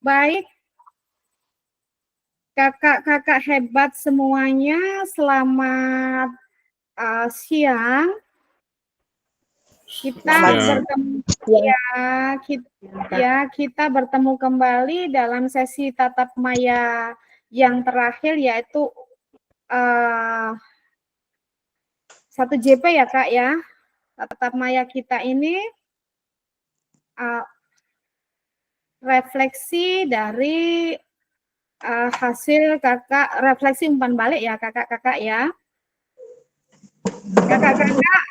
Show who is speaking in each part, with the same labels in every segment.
Speaker 1: Baik, kakak-kakak hebat semuanya, selamat siang. Kita bertemu kita bertemu kembali dalam sesi tatap maya yang terakhir, yaitu 1 JP ya Kak ya. Tatap maya kita ini refleksi dari hasil refleksi umpan balik ya kakak-kakak ya. Kakak-kakak,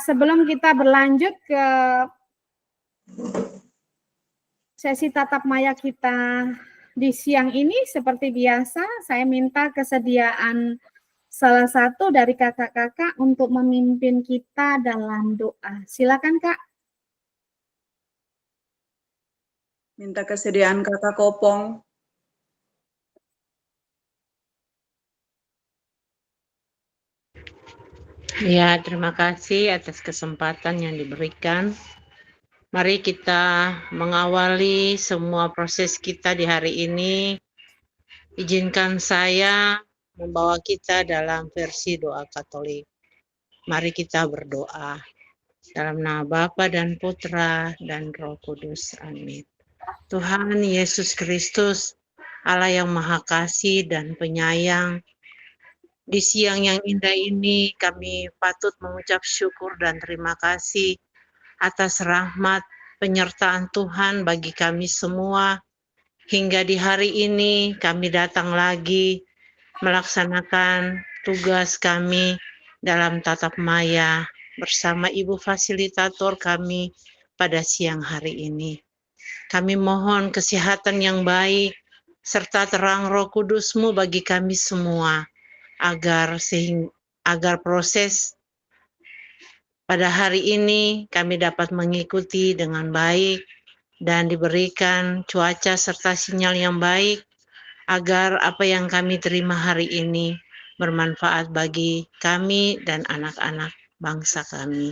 Speaker 1: sebelum kita berlanjut ke sesi tatap maya kita di siang ini, seperti biasa saya minta kesediaan salah satu dari kakak-kakak untuk memimpin kita dalam doa. Silakan Kak.
Speaker 2: Minta kesediaan Kakak Kopong.
Speaker 3: Ya, terima kasih atas kesempatan yang diberikan. Mari kita mengawali semua proses kita di hari ini. Izinkan saya membawa kita dalam versi doa Katolik. Mari kita berdoa. Dalam nama Bapa dan Putra dan Roh Kudus. Amin. Tuhan Yesus Kristus, Allah yang Maha Kasih dan Penyayang, di siang yang indah ini kami patut mengucap syukur dan terima kasih atas rahmat penyertaan Tuhan bagi kami semua. Hingga di hari ini kami datang lagi melaksanakan tugas kami dalam tatap maya bersama Ibu Fasilitator kami pada siang hari ini. Kami mohon kesehatan yang baik serta terang Roh Kudus-Mu bagi kami semua, agar proses pada hari ini kami dapat mengikuti dengan baik dan diberikan cuaca serta sinyal yang baik, agar apa yang kami terima hari ini bermanfaat bagi kami dan anak-anak bangsa kami.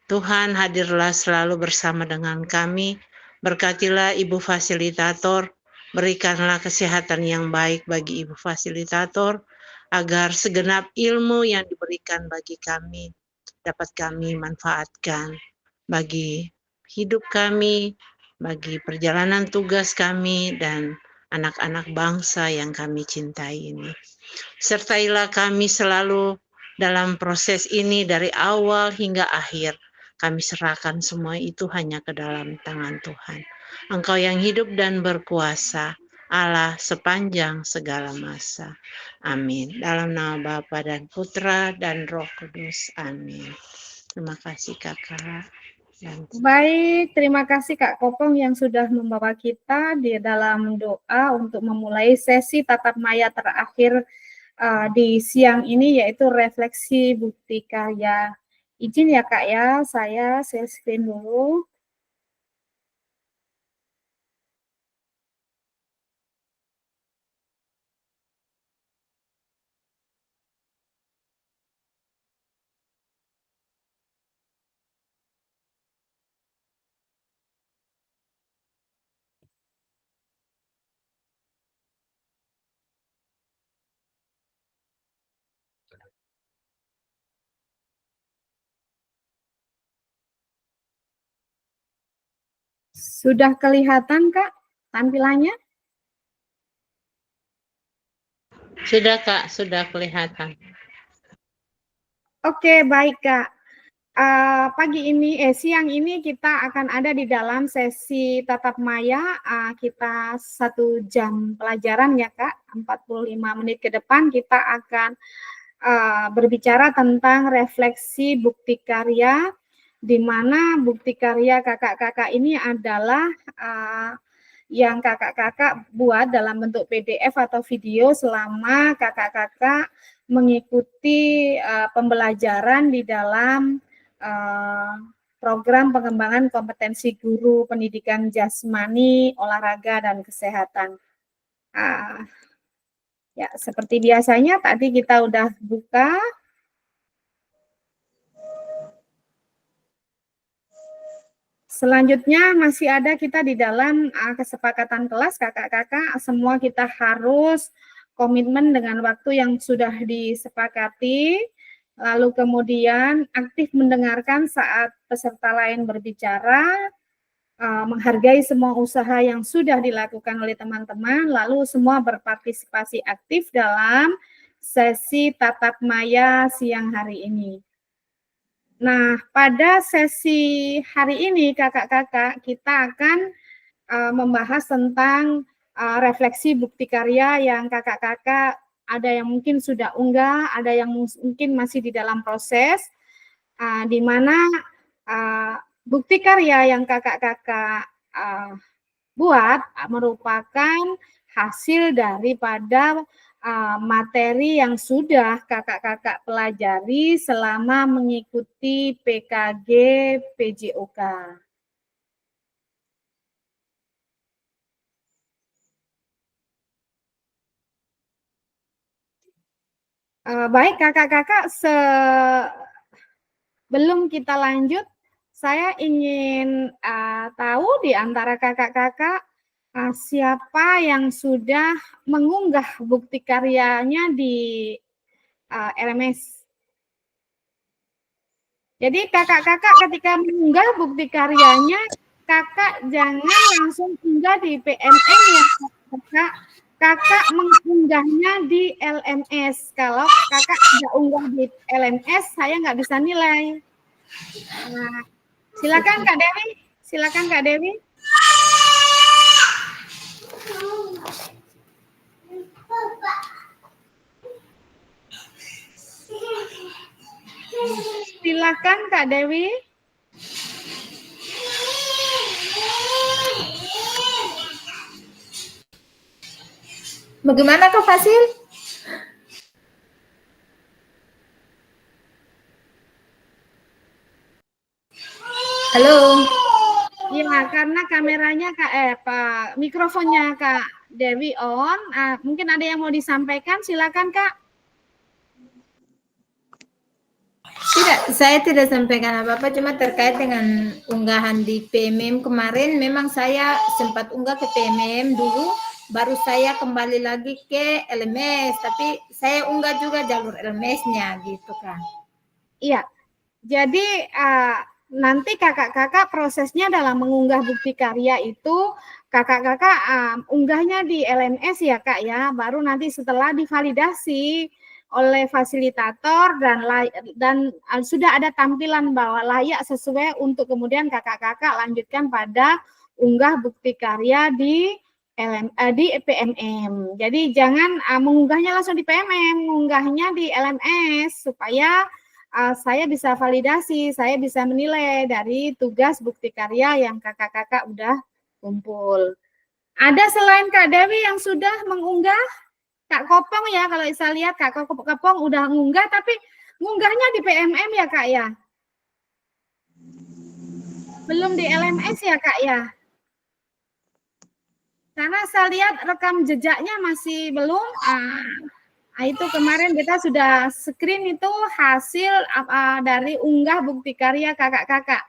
Speaker 3: Tuhan, hadirlah selalu bersama dengan kami, berkatilah Ibu Fasilitator, berikanlah kesehatan yang baik bagi Ibu Fasilitator, agar segenap ilmu yang diberikan bagi kami dapat kami manfaatkan bagi hidup kami, bagi perjalanan tugas kami, dan anak-anak bangsa yang kami cintai ini. Sertailah kami selalu dalam proses ini dari awal hingga akhir. Kami serahkan semua itu hanya ke dalam tangan Tuhan. Engkau yang hidup dan berkuasa, Allah sepanjang segala masa. Amin. Dalam nama Bapa dan Putra dan Roh Kudus. Amin. Terima kasih Kakak.
Speaker 1: Baik, terima kasih Kak Kopong yang sudah membawa kita di dalam doa untuk memulai sesi tatap maya terakhir di siang ini, yaitu refleksi bukti karya. Izin ya Kak ya, saya share screen dulu. Sudah kelihatan Kak tampilannya?
Speaker 3: Sudah Kak, sudah kelihatan.
Speaker 1: Oke, baik Kak. Siang ini kita akan ada di dalam sesi tatap maya, kita 1 jam pelajaran ya Kak, 45 menit ke depan kita akan berbicara tentang refleksi bukti karya, di mana bukti karya kakak-kakak ini adalah yang kakak-kakak buat dalam bentuk PDF atau video selama kakak-kakak mengikuti pembelajaran di dalam program pengembangan kompetensi guru pendidikan jasmani, olahraga, dan kesehatan. Ya, seperti biasanya tadi kita udah buka. Selanjutnya masih ada kita di dalam kesepakatan kelas kakak-kakak, semua kita harus komitmen dengan waktu yang sudah disepakati, lalu kemudian aktif mendengarkan saat peserta lain berbicara, menghargai semua usaha yang sudah dilakukan oleh teman-teman, lalu semua berpartisipasi aktif dalam sesi tatap maya siang hari ini. Nah, pada sesi hari ini kakak-kakak kita akan membahas tentang refleksi bukti karya yang kakak-kakak ada yang mungkin sudah unggah, ada yang mungkin masih di dalam proses, di mana bukti karya yang kakak-kakak buat merupakan hasil daripada materi yang sudah kakak-kakak pelajari selama mengikuti PKG PJOK. Baik kakak-kakak, sebelum kita lanjut, saya ingin tahu di antara kakak-kakak siapa yang sudah mengunggah bukti karyanya di LMS. Jadi kakak-kakak ketika mengunggah bukti karyanya, kakak jangan langsung unggah di PMM ya kakak. Kakak mengunggahnya di LMS. Kalau kakak tidak unggah di LMS, saya nggak bisa nilai. Nah, silakan Kak Dewi. Silakan Kak Dewi. Silakan Kak Dewi.
Speaker 4: Bagaimana Kak Fasil? Halo.
Speaker 1: Ya, karena kameranya mikrofonnya Kak Dewi on. Mungkin ada yang mau disampaikan, silakan Kak.
Speaker 4: Tidak, saya tidak sampaikan apa-apa, cuma terkait dengan unggahan di PMM kemarin, memang saya sempat unggah ke PMM dulu, baru saya kembali lagi ke LMS, tapi saya unggah juga jalur LMS-nya gitu kan.
Speaker 1: Iya, jadi nanti kakak-kakak prosesnya dalam mengunggah bukti karya itu, kakak-kakak unggahnya di LMS ya Kak ya, baru nanti setelah divalidasi oleh fasilitator dan sudah ada tampilan bahwa layak sesuai untuk kemudian kakak-kakak lanjutkan pada unggah bukti karya di PMM. Jadi jangan mengunggahnya langsung di PMM, mengunggahnya di LMS supaya saya bisa validasi, saya bisa menilai dari tugas bukti karya yang kakak-kakak udah kumpul. Ada selain Kak Dewi yang sudah mengunggah? Kak Kopong ya, kalau saya lihat Kak Kopong udah ngunggah, tapi ngunggahnya di PMM ya Kak ya? Belum di LMS ya Kak ya? Karena saya lihat rekam jejaknya masih belum. Itu kemarin kita sudah screen itu hasil dari unggah bukti karya kakak-kakak.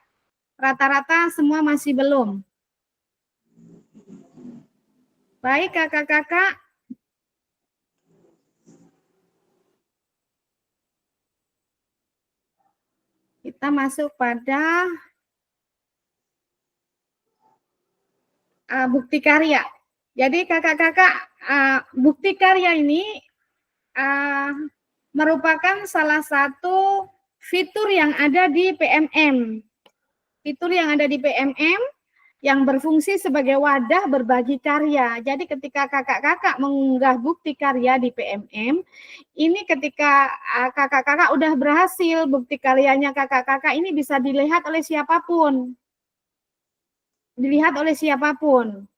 Speaker 1: Rata-rata semua masih belum. Baik kakak-kakak. Kita masuk pada bukti karya. Jadi kakak-kakak, bukti karya ini merupakan salah satu fitur yang ada di PMM. Fitur yang ada di PMM yang berfungsi sebagai wadah berbagi karya. Jadi ketika kakak-kakak mengunggah bukti karya di PMM, ini ketika kakak-kakak udah berhasil, bukti karyanya kakak-kakak ini bisa dilihat oleh siapapun. Dilihat oleh siapapun.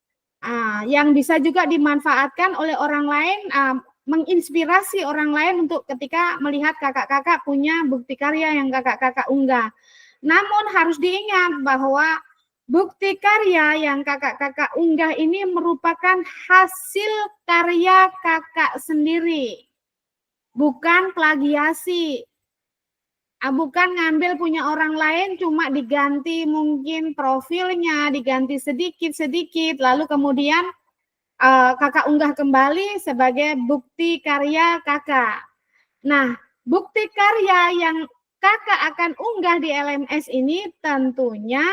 Speaker 1: Yang bisa juga dimanfaatkan oleh orang lain, menginspirasi orang lain untuk ketika melihat kakak-kakak punya bukti karya yang kakak-kakak unggah. Namun harus diingat bahwa bukti karya yang kakak-kakak unggah ini merupakan hasil karya kakak sendiri, bukan plagiasi. Bukan ngambil punya orang lain cuma diganti mungkin profilnya, diganti sedikit-sedikit, lalu kemudian kakak unggah kembali sebagai bukti karya kakak. Nah, bukti karya yang kakak akan unggah di LMS ini tentunya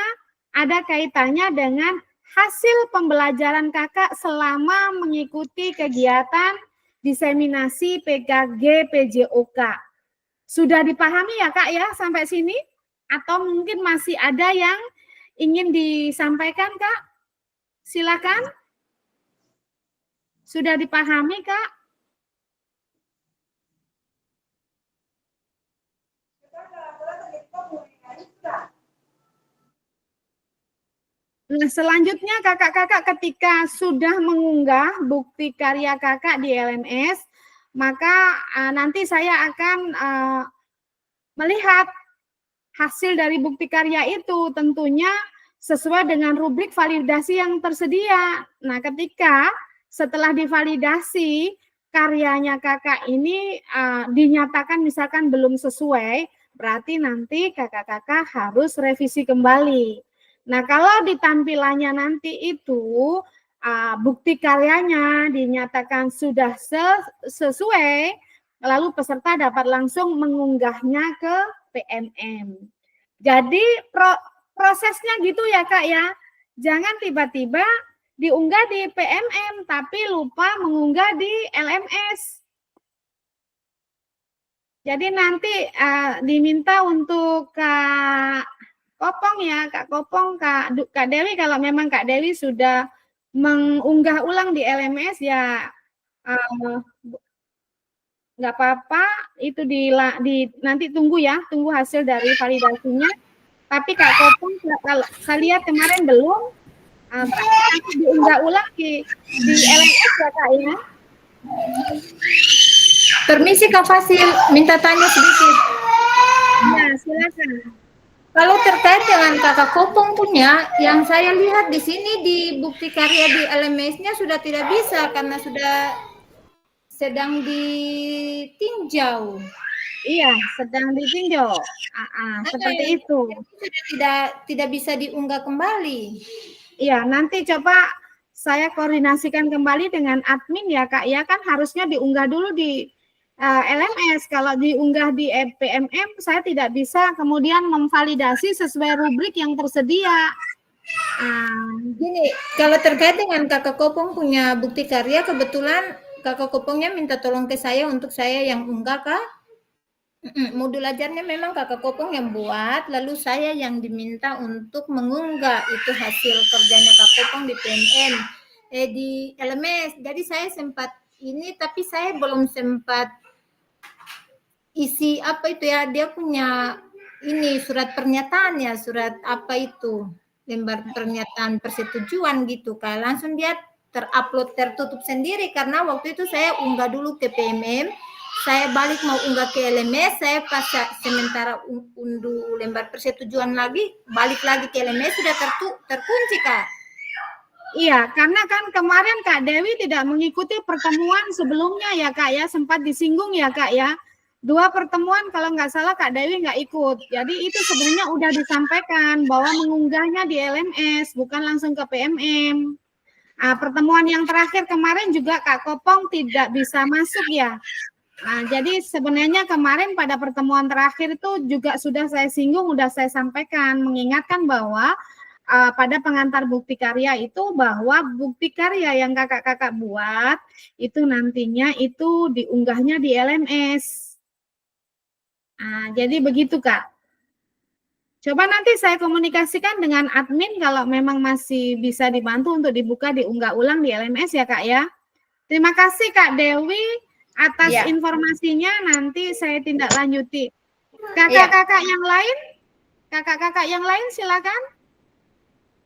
Speaker 1: ada kaitannya dengan hasil pembelajaran kakak selama mengikuti kegiatan diseminasi PKG PJOK. Sudah dipahami ya Kak ya sampai sini? Atau mungkin masih ada yang ingin disampaikan Kak? Silakan. Sudah dipahami Kak? Nah, selanjutnya kakak-kakak ketika sudah mengunggah bukti karya kakak di LMS, maka nanti saya akan melihat hasil dari bukti karya itu tentunya sesuai dengan rubrik validasi yang tersedia. Nah, ketika setelah divalidasi karyanya kakak ini dinyatakan misalkan belum sesuai, berarti nanti kakak-kakak harus revisi kembali. Nah, kalau di tampilannya nanti itu bukti karyanya dinyatakan sudah sesuai, lalu peserta dapat langsung mengunggahnya ke PMM. Jadi prosesnya gitu ya Kak ya. Jangan tiba-tiba diunggah di PMM tapi lupa mengunggah di LMS. Jadi nanti diminta untuk Kak Kopong ya, Kak Kopong, Kak Dewi, kalau memang Kak Dewi sudah mengunggah ulang di LMS ya nggak apa-apa, itu nanti tunggu ya, tunggu hasil dari validasinya. Tapi Kak Kopong, kalau saya lihat kemarin belum, nanti diunggah ulang di LMS ya Kak ya.
Speaker 4: Permisi Kak Fasil, minta tanya sedikit.
Speaker 1: Ya, silakan.
Speaker 4: Kalau terkait dengan Kakak Kopong punya, yang saya lihat di sini di bukti karya di LMS-nya sudah tidak bisa karena sudah sedang ditinjau.
Speaker 1: Iya, sedang ditinjau. Seperti itu.
Speaker 4: Sudah tidak bisa diunggah kembali.
Speaker 1: Iya, nanti coba saya koordinasikan kembali dengan admin ya Kak. Ya kan harusnya diunggah dulu di LMS. Kalau diunggah di PMM, saya tidak bisa kemudian memvalidasi sesuai rubrik yang tersedia.
Speaker 4: Gini, kalau terkait dengan Kakak Kopong punya bukti karya, kebetulan Kakak Kopongnya minta tolong ke saya untuk saya yang unggah Kak. Modul ajarnya memang Kakak Kopong yang buat, lalu saya yang diminta untuk mengunggah itu hasil kerjanya Kak Kopong di PMM, di LMS. Jadi saya sempat ini, tapi saya belum sempat isi apa itu ya, dia punya ini surat pernyataan ya, surat apa itu, lembar pernyataan persetujuan gitu Kak. Langsung dia terupload tertutup sendiri karena waktu itu saya unggah dulu ke PMM, saya balik mau unggah ke LMS, saya pas sementara unduh lembar persetujuan lagi, balik lagi ke LMS sudah terkunci Kak.
Speaker 1: Iya, karena kan kemarin Kak Dewi tidak mengikuti pertemuan sebelumnya ya Kak ya, sempat disinggung ya Kak ya. 2 pertemuan kalau nggak salah Kak Dewi nggak ikut. Jadi itu sebenarnya udah disampaikan bahwa mengunggahnya di LMS, bukan langsung ke PMM. Pertemuan yang terakhir kemarin juga Kak Kopong tidak bisa masuk ya. Jadi sebenarnya kemarin pada pertemuan terakhir itu juga sudah saya singgung, sudah saya sampaikan, mengingatkan bahwa pada pengantar bukti karya itu bahwa bukti karya yang kakak-kakak buat itu nantinya itu diunggahnya di LMS. Jadi begitu Kak. Coba nanti saya komunikasikan dengan admin kalau memang masih bisa dibantu untuk dibuka diunggah ulang di LMS ya Kak ya. Terima kasih Kak Dewi atas informasinya, nanti saya tindak lanjuti. Kakak-kakak yang lain? Kakak-kakak yang lain silakan.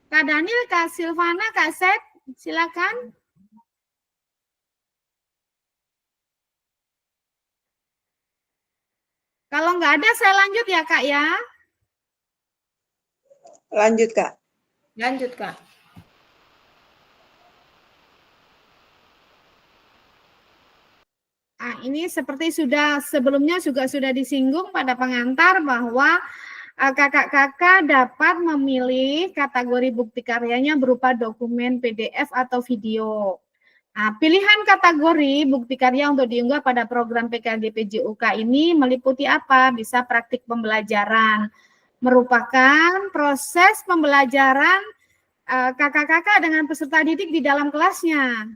Speaker 1: Kak Daniel, Kak Silvana, Kak Seth, silakan. Kalau nggak ada, saya lanjut ya, Kak, ya.
Speaker 2: Lanjut, Kak.
Speaker 4: Lanjut, Kak.
Speaker 1: Ini ini seperti sebelumnya juga sudah disinggung pada pengantar bahwa kakak-kakak dapat memilih kategori bukti karyanya berupa dokumen PDF atau video. Nah, pilihan kategori bukti karya untuk diunggah pada program PKG PJOK ini meliputi apa? Bisa praktik pembelajaran, merupakan proses pembelajaran kakak-kakak dengan peserta didik di dalam kelasnya.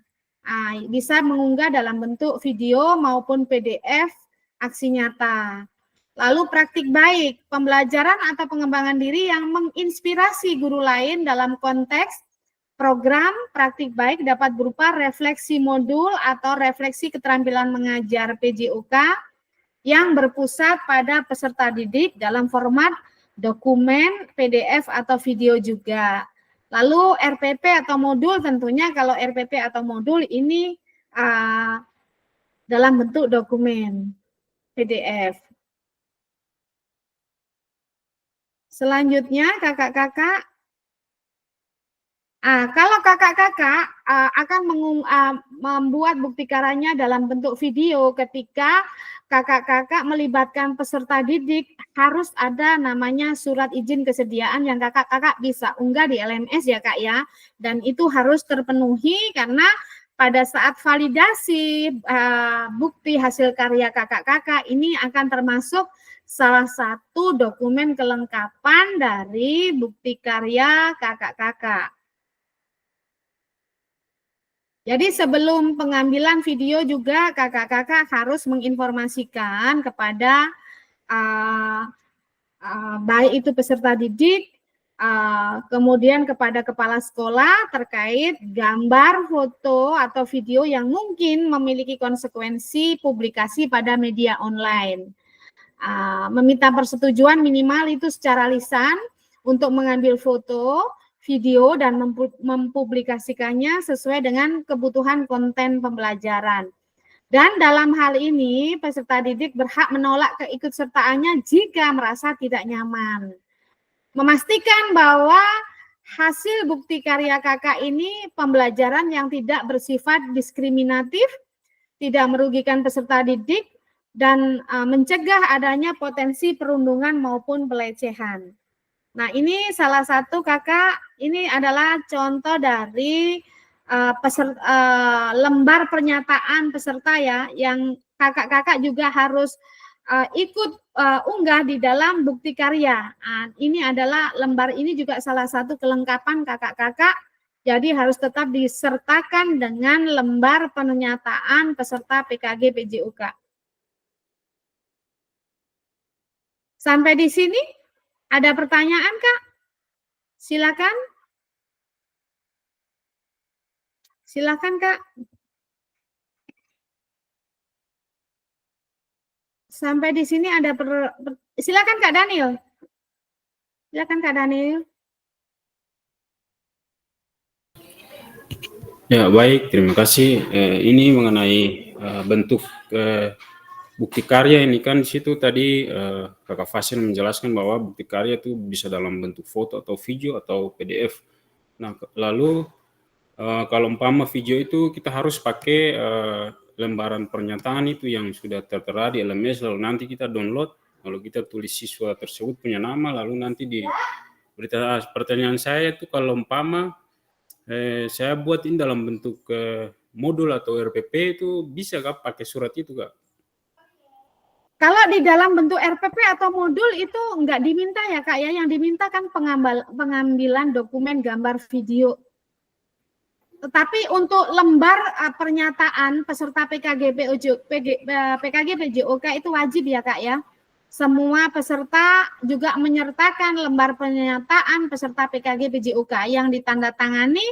Speaker 1: Bisa mengunggah dalam bentuk video maupun PDF aksi nyata. Lalu praktik baik, pembelajaran atau pengembangan diri yang menginspirasi guru lain dalam konteks program praktik baik dapat berupa refleksi modul atau refleksi keterampilan mengajar PJOK yang berpusat pada peserta didik dalam format dokumen, PDF atau video juga. Lalu RPP atau modul tentunya kalau RPP atau modul ini dalam bentuk dokumen PDF. Selanjutnya kakak-kakak, kalau kakak-kakak akan membuat bukti karyanya dalam bentuk video ketika kakak-kakak melibatkan peserta didik, harus ada namanya surat izin kesediaan yang kakak-kakak bisa unggah di LMS ya Kak ya, dan itu harus terpenuhi karena pada saat validasi bukti hasil karya kakak-kakak ini akan termasuk salah satu dokumen kelengkapan dari bukti karya kakak-kakak. Jadi sebelum pengambilan video juga kakak-kakak harus menginformasikan kepada baik itu peserta didik, kemudian kepada kepala sekolah terkait gambar, foto, atau video yang mungkin memiliki konsekuensi publikasi pada media online. Meminta persetujuan minimal itu secara lisan untuk mengambil foto, video, dan mempublikasikannya sesuai dengan kebutuhan konten pembelajaran. Dan dalam hal ini, peserta didik berhak menolak keikutsertaannya jika merasa tidak nyaman. Memastikan bahwa hasil bukti karya kakak ini pembelajaran yang tidak bersifat diskriminatif, tidak merugikan peserta didik, dan mencegah adanya potensi perundungan maupun pelecehan. Nah, ini salah satu kakak, ini adalah contoh dari lembar pernyataan peserta ya, yang kakak-kakak juga harus ikut unggah di dalam bukti karya. Ini adalah lembar ini juga salah satu kelengkapan kakak-kakak, jadi harus tetap disertakan dengan lembar pernyataan peserta PKG PJOK. Sampai di sini ada pertanyaan, Kak? Silakan. Silakan, Kak. Sampai di sini ada silakan Kak Daniel. Silakan Kak Daniel.
Speaker 5: Ya, baik, terima kasih. Ini mengenai bentuk bukti karya ini kan di situ tadi Kakak Fasil menjelaskan bahwa bukti karya itu bisa dalam bentuk foto atau video atau PDF. Nah, lalu kalau umpama video itu kita harus pakai lembaran pernyataan itu yang sudah tertera di LMS, lalu nanti kita download, lalu kita tulis siswa tersebut punya nama, lalu nanti di berita. Pertanyaan saya itu kalau umpama saya buat ini dalam bentuk modul atau RPP itu bisa Kak pakai surat itu Kak?
Speaker 1: Kalau di dalam bentuk RPP atau modul itu enggak diminta ya Kak ya, yang diminta kan pengambilan dokumen gambar video. Tetapi untuk lembar pernyataan peserta PKG PJOK itu wajib ya Kak ya. Semua peserta juga menyertakan lembar pernyataan peserta PKG PJOK yang ditandatangani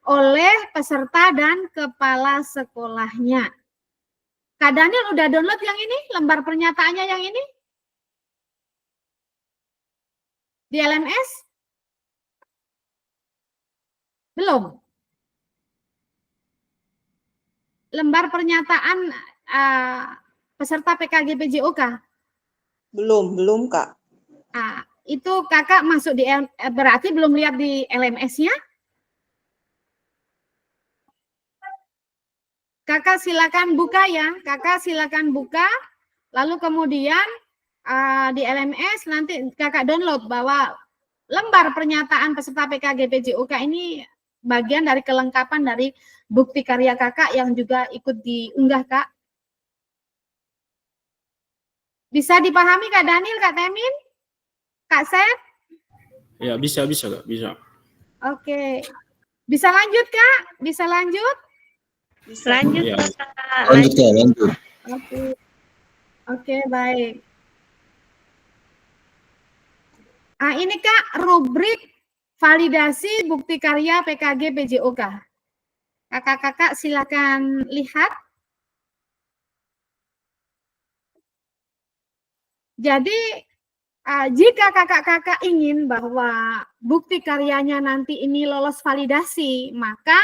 Speaker 1: oleh peserta dan kepala sekolahnya. Kak Daniel udah download yang ini, lembar pernyataannya yang ini? Di LMS? Belum? Lembar pernyataan peserta PKG PJOK?
Speaker 2: Belum Kak.
Speaker 1: Itu kakak masuk di berarti belum lihat di LMS-nya? Kakak silakan buka ya, kakak silakan buka, lalu kemudian di LMS nanti kakak download bahwa lembar pernyataan peserta PKG PJOK ini bagian dari kelengkapan dari bukti karya kakak yang juga ikut diunggah, Kak. Bisa dipahami Kak Daniel, Kak Temin, Kak Seth?
Speaker 5: Ya, bisa Kak, bisa.
Speaker 1: Oke. Bisa lanjut, Kak? Bisa lanjut?
Speaker 2: Bisa.
Speaker 3: Lanjut,
Speaker 5: Ya.
Speaker 3: Kakak.
Speaker 6: Lanjut ya, lanjut.
Speaker 1: Oke. Oke, baik. Ini Kak, rubrik validasi bukti karya PKG PJOK. Kakak-kakak silakan lihat. Jadi jika kakak-kakak ingin bahwa bukti karyanya nanti ini lolos validasi, maka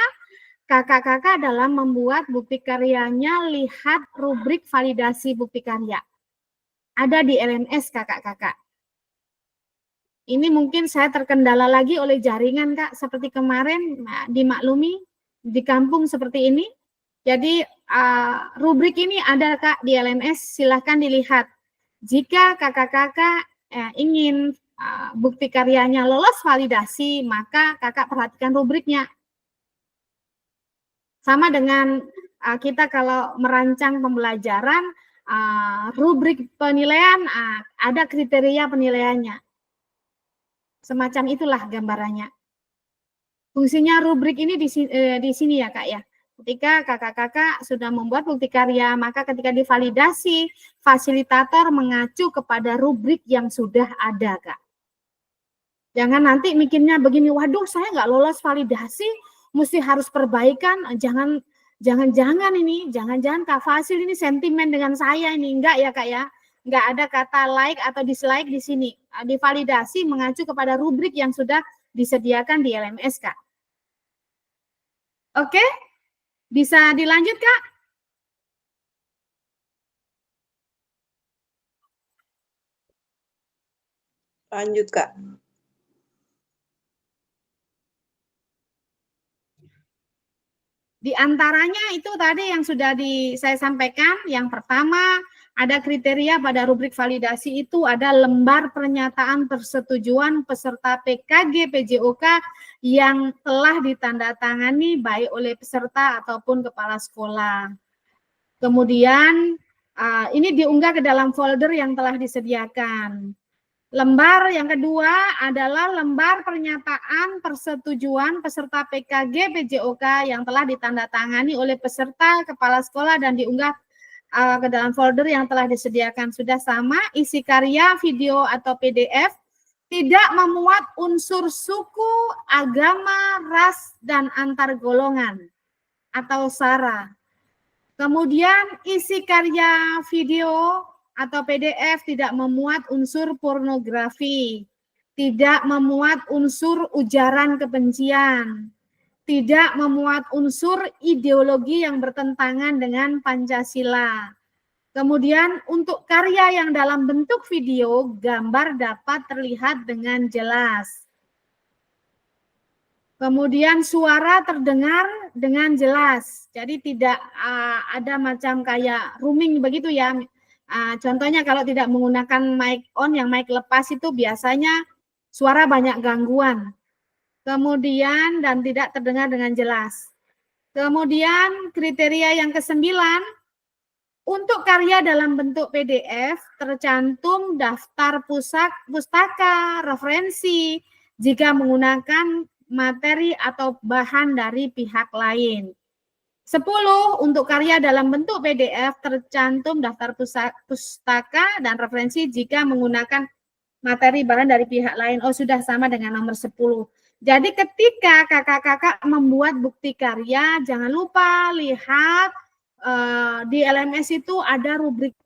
Speaker 1: kakak-kakak dalam membuat bukti karyanya lihat rubrik validasi bukti karya. Ada di LMS kakak-kakak. Ini mungkin saya terkendala lagi oleh jaringan, Kak, seperti kemarin dimaklumi di kampung seperti ini. Jadi rubrik ini ada, Kak, di LMS, silahkan dilihat. Jika kakak-kakak ingin bukti karyanya lolos validasi, maka kakak perhatikan rubriknya. Sama dengan kita kalau merancang pembelajaran, rubrik penilaian ada kriteria penilaiannya. Semacam itulah gambarannya. Fungsinya rubrik ini di sini ya, Kak ya. Ketika kakak-kakak sudah membuat bukti karya, maka ketika divalidasi, fasilitator mengacu kepada rubrik yang sudah ada, Kak. Jangan nanti mikirnya begini, waduh saya nggak lolos validasi, mesti harus perbaikan, jangan-jangan Kak Fasil ini sentimen dengan saya ini, enggak ya Kak ya. Enggak ada kata like atau dislike di sini. Divalidasi mengacu kepada rubrik yang sudah disediakan di LMS, Kak. Oke? Bisa dilanjut, Kak?
Speaker 2: Lanjut, Kak.
Speaker 1: Di antaranya itu tadi yang sudah saya sampaikan. Yang pertama, ada kriteria pada rubrik validasi itu ada lembar pernyataan persetujuan peserta PKG PJOK yang telah ditandatangani baik oleh peserta ataupun kepala sekolah. Kemudian ini diunggah ke dalam folder yang telah disediakan. Lembar yang kedua adalah lembar pernyataan persetujuan peserta PKG PJOK yang telah ditandatangani oleh peserta, kepala sekolah, dan diunggah ke dalam folder yang telah disediakan. Sudah sama, isi karya, video, atau PDF, tidak memuat unsur suku, agama, ras, dan antar golongan atau SARA. Kemudian isi karya video atau PDF tidak memuat unsur pornografi, tidak memuat unsur ujaran kebencian, tidak memuat unsur ideologi yang bertentangan dengan Pancasila. Kemudian untuk karya yang dalam bentuk video, gambar dapat terlihat dengan jelas. Kemudian suara terdengar dengan jelas, jadi tidak ada macam kayak rooming begitu ya. Contohnya kalau tidak menggunakan mic on, yang mic lepas itu biasanya suara banyak gangguan. Kemudian dan tidak terdengar dengan jelas. Kemudian kriteria yang ke-9, untuk karya dalam bentuk PDF tercantum daftar pustaka, referensi jika menggunakan materi atau bahan dari pihak lain. 10, untuk karya dalam bentuk PDF tercantum daftar pustaka dan referensi jika menggunakan materi bahan dari pihak lain. Oh, sudah sama dengan nomor 10. Jadi ketika kakak-kakak membuat bukti karya, jangan lupa lihat di LMS itu ada rubrik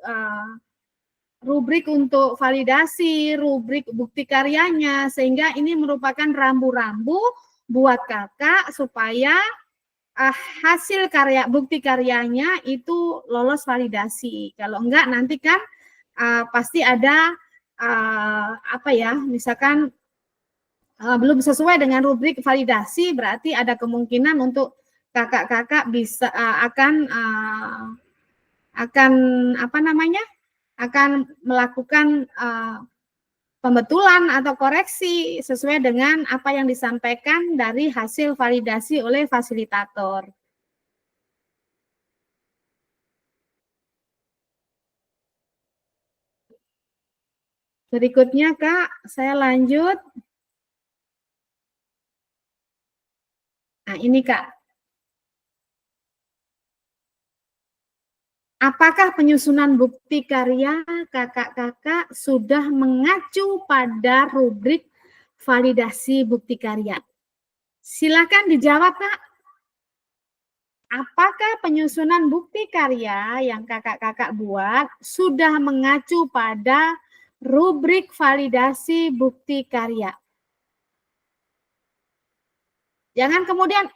Speaker 1: untuk validasi, rubrik bukti karyanya, sehingga ini merupakan rambu-rambu buat kakak supaya hasil karya bukti karyanya itu lolos validasi. Kalau enggak nanti kan pasti ada misalkan belum sesuai dengan rubrik validasi, berarti ada kemungkinan untuk kakak-kakak bisa akan melakukan pembetulan atau koreksi sesuai dengan apa yang disampaikan dari hasil validasi oleh fasilitator. Berikutnya, Kak, saya lanjut. Nah, ini, Kak. Apakah penyusunan bukti karya kakak-kakak sudah mengacu pada rubrik validasi bukti karya? Silakan dijawab, Kak. Apakah penyusunan bukti karya yang kakak-kakak buat sudah mengacu pada rubrik validasi bukti karya? Jangan kemudian,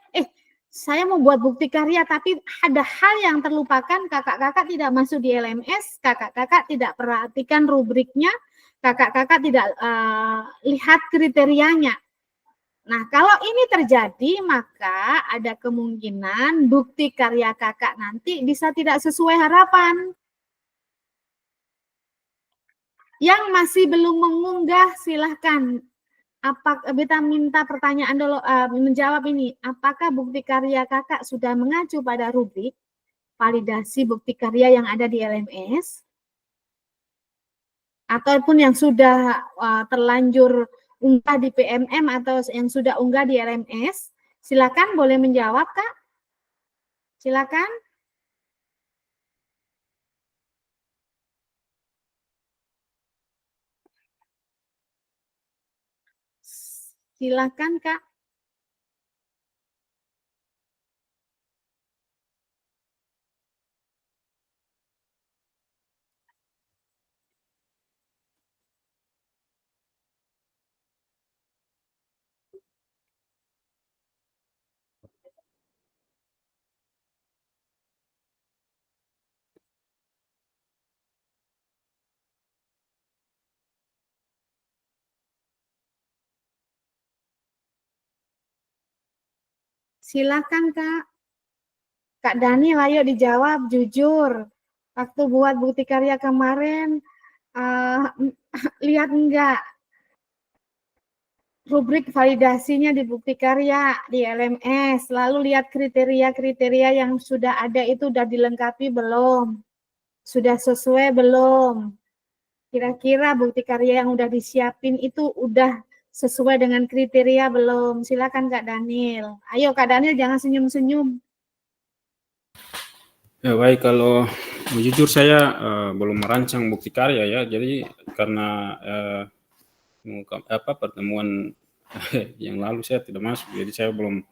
Speaker 1: saya mau buat bukti karya tapi ada hal yang terlupakan, kakak-kakak tidak masuk di LMS, kakak-kakak tidak perhatikan rubriknya, kakak-kakak tidak lihat kriterianya. Nah, kalau ini terjadi, maka ada kemungkinan bukti karya kakak nanti bisa tidak sesuai harapan. Yang masih belum mengunggah, silahkan. Kita minta pertanyaan dulu, menjawab ini. Apakah bukti karya kakak sudah mengacu pada rubrik validasi bukti karya yang ada di LMS? Ataupun yang sudah terlanjur unggah di PMM atau yang sudah unggah di LMS, silakan boleh menjawab, Kak. Silakan. Silakan, Kak. Silakan, Kak. Kak Daniel, ayo dijawab jujur. Waktu buat bukti karya kemarin, lihat enggak rubrik validasinya di bukti karya di LMS, lalu lihat kriteria-kriteria yang sudah ada itu sudah dilengkapi belum? Sudah sesuai belum? Kira-kira bukti karya yang udah disiapin itu udah sesuai dengan kriteria belum? Silakan Kak Daniel. Ayo Kak Daniel, jangan senyum-senyum.
Speaker 5: Ya baik, kalau jujur saya belum merancang bukti karya ya, jadi karena pertemuan yang lalu saya tidak masuk, jadi saya belum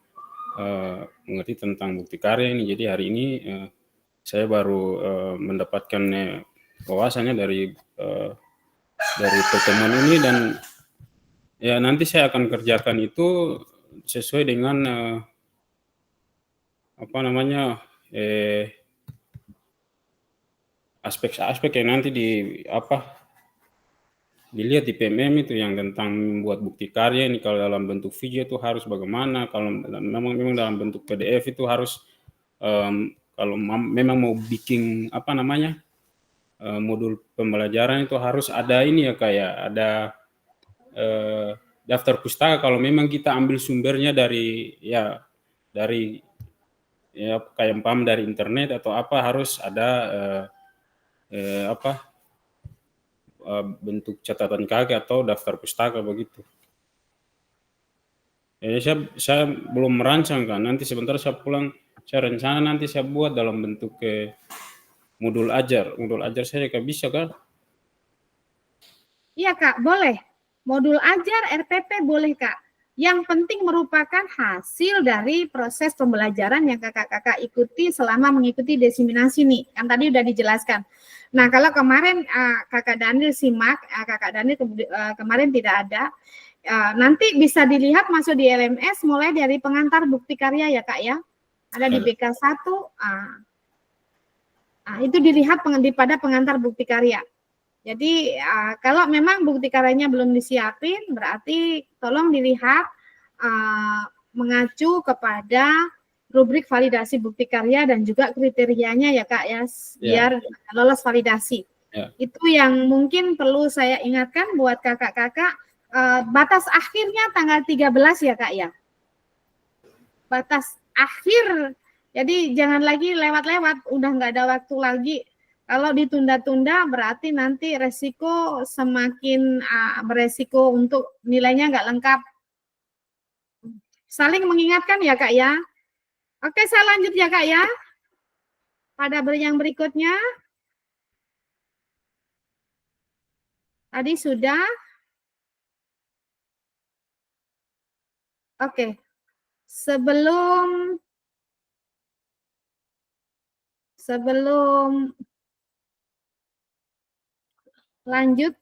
Speaker 5: mengerti tentang bukti karya ini. Jadi hari ini saya baru mendapatkan wawasannya dari pertemuan ini, dan ya nanti saya akan kerjakan itu sesuai dengan aspek-aspek yang nanti dilihat di PMM itu, yang tentang membuat bukti karya ini. Kalau dalam bentuk video itu harus bagaimana, kalau memang dalam bentuk PDF itu harus kalau memang mau bikin modul pembelajaran itu harus ada ini ya, kayak ada daftar pustaka. Kalau memang kita ambil sumbernya dari kayak paham dari internet atau apa, harus ada bentuk catatan kaki atau daftar pustaka begitu. Saya belum merancang kan. Nanti sebentar saya pulang, saya rencana nanti saya buat dalam bentuk modul ajar. Modul ajar saya bisa kan?
Speaker 1: Iya Kak, boleh. Modul ajar RPP boleh Kak. Yang penting merupakan hasil dari proses pembelajaran yang kakak-kakak ikuti selama mengikuti desiminasi nih. Kan tadi udah dijelaskan. Nah, kalau kemarin kakak Daniel simak, kakak Daniel kemarin tidak ada, nanti bisa dilihat masuk di LMS mulai dari pengantar bukti karya ya Kak ya. Ada di BK1, itu dilihat pada pengantar bukti karya. Jadi kalau memang bukti karyanya belum disiapin, berarti tolong dilihat mengacu kepada rubrik validasi bukti karya dan juga kriterianya ya Kak ya, biar lolos validasi. Itu yang mungkin perlu saya ingatkan buat kakak-kakak, batas akhirnya tanggal 13 ya Kak ya. Batas akhir, jadi jangan lagi lewat-lewat, udah nggak ada waktu lagi. Kalau ditunda-tunda berarti nanti resiko semakin beresiko untuk nilainya nggak lengkap. Saling mengingatkan ya Kak ya. Oke, saya lanjut ya Kak ya. Pada yang berikutnya. Tadi sudah. Oke. Sebelum lanjut,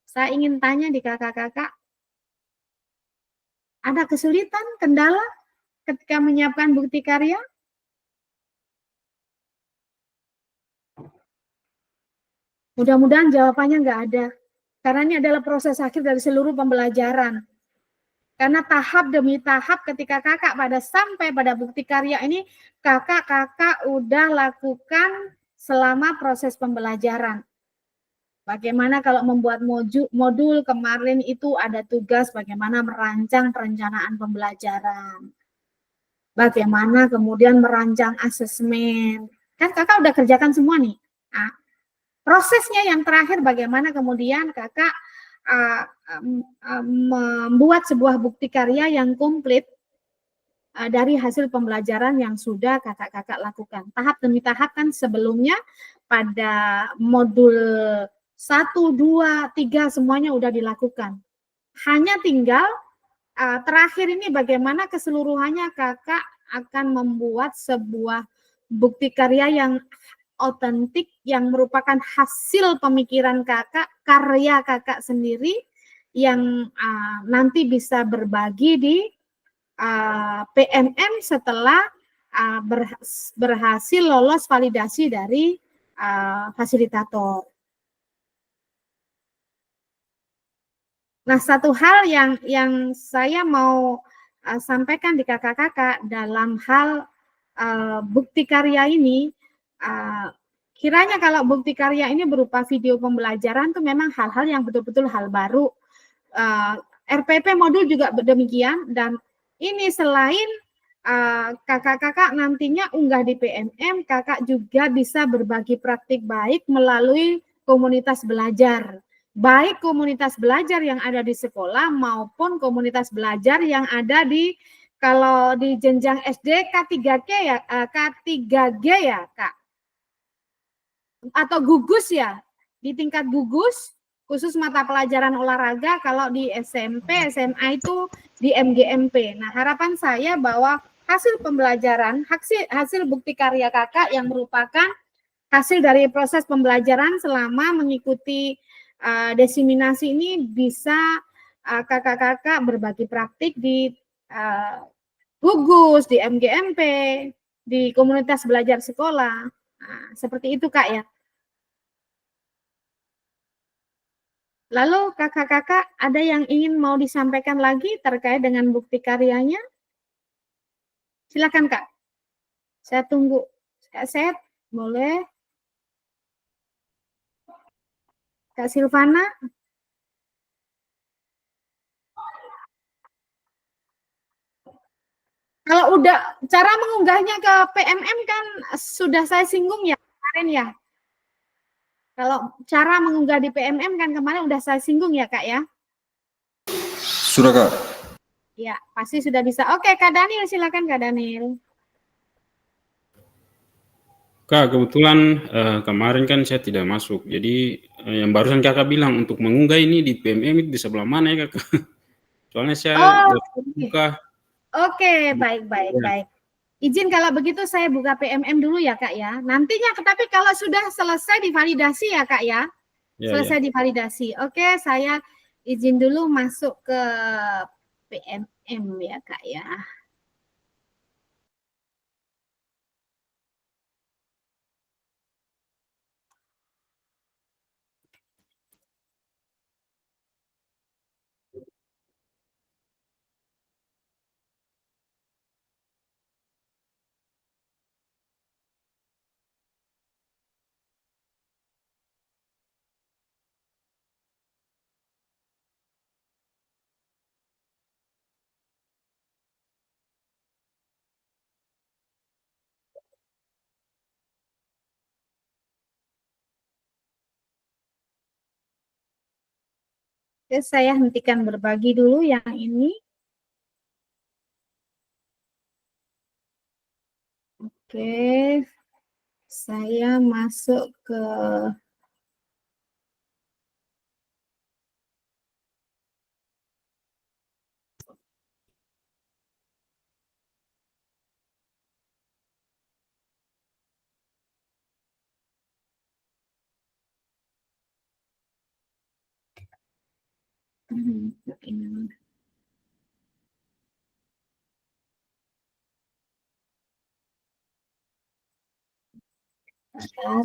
Speaker 1: saya ingin tanya di kakak-kakak, ada kesulitan, kendala ketika menyiapkan bukti karya? Mudah-mudahan jawabannya nggak ada. Karena ini adalah proses akhir dari seluruh pembelajaran. Karena tahap demi tahap ketika kakak sampai pada bukti karya ini, kakak-kakak udah lakukan selama proses pembelajaran. Bagaimana kalau membuat modul kemarin itu ada tugas bagaimana merancang perencanaan pembelajaran. Bagaimana kemudian merancang asesmen. Kan kakak udah kerjakan semua nih. Nah, prosesnya yang terakhir bagaimana kemudian kakak membuat sebuah bukti karya yang komplit dari hasil pembelajaran yang sudah kakak-kakak lakukan. Tahap demi tahap kan sebelumnya pada modul 1, 2, 3 semuanya udah dilakukan. Hanya tinggal terakhir ini bagaimana keseluruhannya kakak akan membuat sebuah bukti karya yang otentik yang merupakan hasil pemikiran kakak, karya kakak sendiri yang nanti bisa berbagi di PMM setelah berhasil lolos validasi dari fasilitator. Nah, satu hal yang saya mau sampaikan di kakak-kakak dalam hal bukti karya ini, kiranya kalau bukti karya ini berupa video pembelajaran itu memang hal-hal yang betul-betul hal baru. RPP modul juga demikian, dan ini selain kakak-kakak nantinya unggah di PMM, kakak juga bisa berbagi praktik baik melalui komunitas belajar. Baik komunitas belajar yang ada di sekolah maupun komunitas belajar yang ada di, kalau di jenjang SD K3G ya, K3G ya Kak, atau gugus ya, di tingkat gugus khusus mata pelajaran olahraga. Kalau di SMP SMA itu di MGMP. Nah, harapan saya bahwa hasil pembelajaran, hasil bukti karya kakak yang merupakan hasil dari proses pembelajaran selama mengikuti desiminasi ini bisa kakak-kakak berbagi praktik di gugus, di MGMP, di komunitas belajar sekolah. Nah, seperti itu Kak ya. Lalu kakak-kakak ada yang ingin mau disampaikan lagi terkait dengan bukti karyanya? Silakan Kak. Saya tunggu. Kak Set, boleh? Kak Silvana? Kalau udah cara mengunggahnya ke PMM kan sudah saya singgung ya kemarin ya. Kalau cara mengunggah di PMM kan kemarin udah saya singgung ya Kak ya.
Speaker 6: Sudah Kak.
Speaker 1: Ya, pasti sudah bisa. Oke, Kak Daniel, silakan Kak Daniel.
Speaker 5: Kak, kebetulan kemarin kan saya tidak masuk. Jadi yang barusan kakak bilang untuk mengunggah ini di PMM itu di sebelah mana ya Kak? Soalnya saya buka.
Speaker 1: Oke, baik. Izin kalau begitu saya buka PMM dulu ya Kak ya. Nantinya, tapi kalau sudah selesai divalidasi ya Kak ya. Selesai divalidasi. Oke, saya izin dulu masuk ke PMM ya Kak ya. Oke, saya hentikan berbagi dulu yang ini. Oke, saya masuk ke ini. Bentar.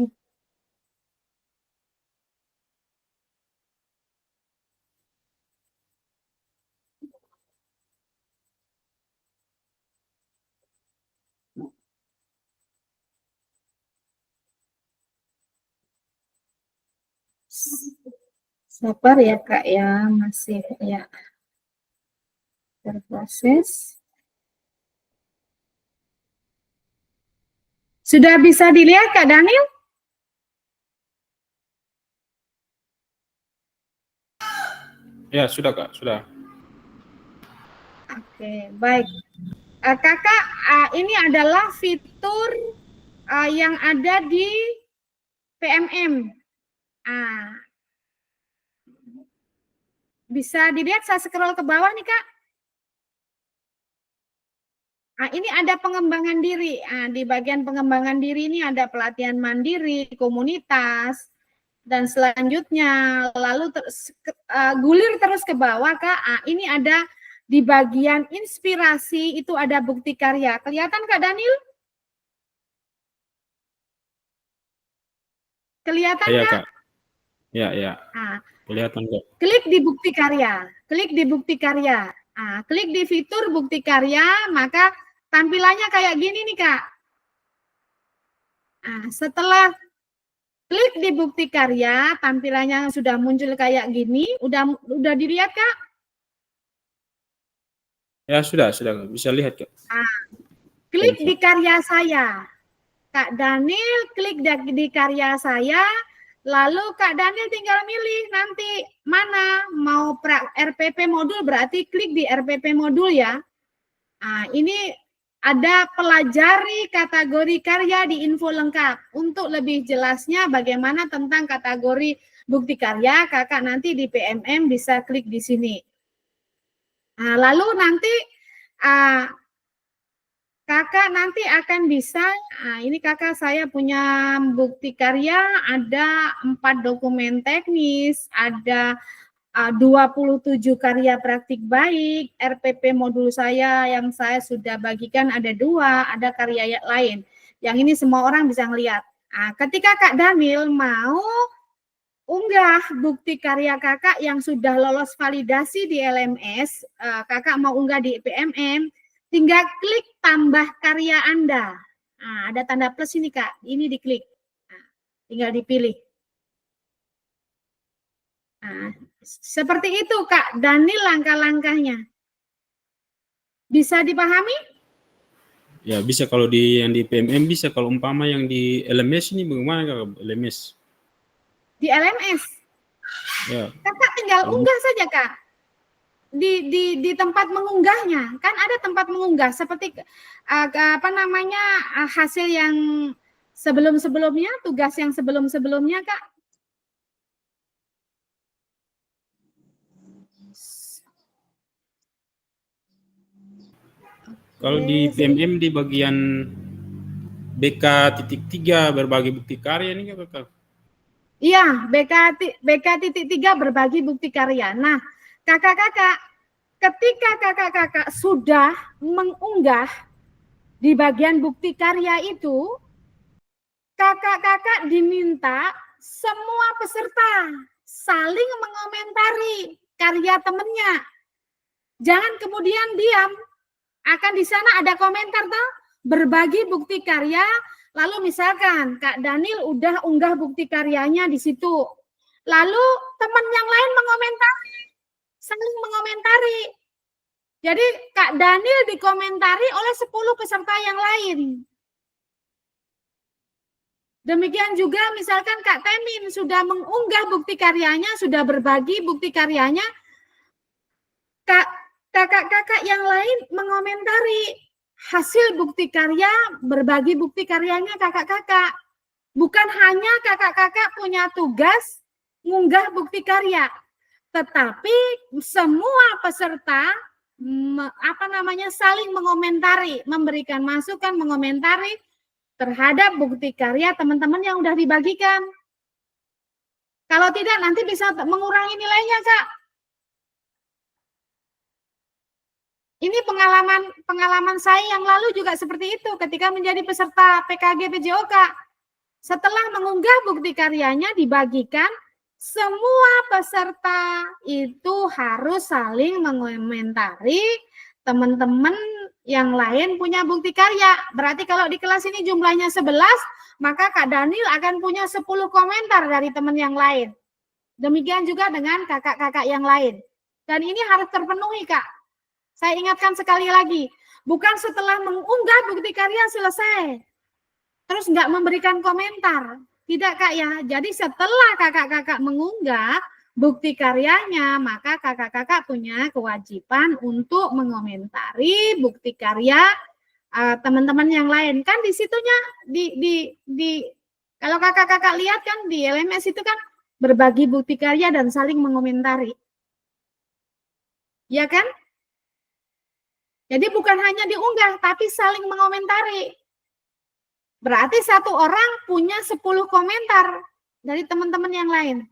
Speaker 1: Sabar ya Kak ya, masih ya berproses. Sudah bisa dilihat Kak Daniel?
Speaker 5: Ya, sudah Kak, sudah.
Speaker 1: Oke, baik. Kakak, ini adalah fitur yang ada di PMM. Bisa dilihat, saya scroll ke bawah nih Kak. Ini ada pengembangan diri. Di bagian pengembangan diri ini ada pelatihan mandiri, komunitas, dan selanjutnya lalu gulir terus ke bawah Kak. Ini ada di bagian inspirasi itu ada bukti karya. Kelihatan Kak Daniel? Kelihatan
Speaker 5: Iya
Speaker 1: Kak?
Speaker 5: Kak. Ya, ya. Kelihatan Kak.
Speaker 1: Klik di bukti karya. Klik di bukti karya. Klik di fitur bukti karya, maka tampilannya kayak gini nih Kak. Setelah klik di bukti karya, tampilannya sudah muncul kayak gini. Udah dilihat Kak?
Speaker 5: Ya, sudah bisa lihat Kak.
Speaker 1: Klik di karya saya. Kak Daniel klik di karya saya, lalu Kak Daniel tinggal milih nanti mana mau RPP modul, berarti klik di RPP modul ya. Ini ada pelajari kategori karya di info lengkap. Untuk lebih jelasnya bagaimana tentang kategori bukti karya, Kakak nanti di PMM bisa klik di sini. Lalu nanti Kakak nanti akan bisa, ini Kakak saya punya bukti karya, ada 4 dokumen teknis, ada 27 karya praktik baik, RPP modul saya yang saya sudah bagikan ada 2, ada karya lain. Yang ini semua orang bisa ngelihat. Ketika Kak Daniel mau unggah bukti karya Kakak yang sudah lolos validasi di LMS, Kakak mau unggah di PMM, tinggal klik tambah karya Anda. Ada tanda plus ini Kak, ini diklik. Tinggal dipilih. Seperti itu Kak Daniel langkah-langkahnya. Bisa dipahami?
Speaker 5: Ya, bisa kalau yang di PMM bisa, kalau umpama yang di LMS ini bagaimana Kak? LMS.
Speaker 1: Di LMS.
Speaker 5: Ya.
Speaker 1: Kakak tinggal unggah saja Kak. Di tempat mengunggahnya, kan ada tempat mengunggah seperti hasil yang sebelum-sebelumnya, tugas yang sebelum-sebelumnya Kak.
Speaker 5: Kalau di PMM di bagian BK.3 berbagi bukti karya ini Kak.
Speaker 1: Iya, BK.3 berbagi bukti karya. Nah, kakak-kakak, ketika kakak-kakak sudah mengunggah di bagian bukti karya itu, kakak-kakak diminta semua peserta saling mengomentari karya temannya. Jangan kemudian diam. Akan di sana ada komentar toh, berbagi bukti karya. Lalu misalkan Kak Daniel udah unggah bukti karyanya di situ. Lalu teman yang lain mengomentari, saling mengomentari. Jadi Kak Daniel dikomentari oleh 10 peserta yang lain. Demikian juga misalkan Kak Temin sudah mengunggah bukti karyanya, sudah berbagi bukti karyanya, kakak-kakak yang lain mengomentari hasil bukti karya, berbagi bukti karyanya kakak-kakak. Bukan hanya kakak-kakak punya tugas mengunggah bukti karya, tetapi semua peserta saling mengomentari, memberikan masukan, mengomentari terhadap bukti karya teman-teman yang udah dibagikan. Kalau tidak nanti bisa mengurangi nilainya, Kak. Ini pengalaman saya yang lalu juga seperti itu ketika menjadi peserta PKG PJOK. Setelah mengunggah bukti karyanya dibagikan, semua peserta itu harus saling mengomentari teman-teman yang lain punya bukti karya. Berarti kalau di kelas ini jumlahnya 11, maka Kak Daniel akan punya 10 komentar dari teman yang lain. Demikian juga dengan kakak-kakak yang lain. Dan ini harus terpenuhi, Kak. Saya ingatkan sekali lagi, bukan setelah mengunggah bukti karya selesai, terus nggak memberikan komentar. Tidak, Kak, ya. Jadi setelah kakak-kakak mengunggah bukti karyanya, maka kakak-kakak punya kewajiban untuk mengomentari bukti karya teman-teman yang lain. Kan di situnya, kalau kakak-kakak lihat kan di LMS itu kan berbagi bukti karya dan saling mengomentari. Ya kan? Jadi bukan hanya diunggah, tapi saling mengomentari. Berarti satu orang punya 10 komentar dari teman-teman yang lain.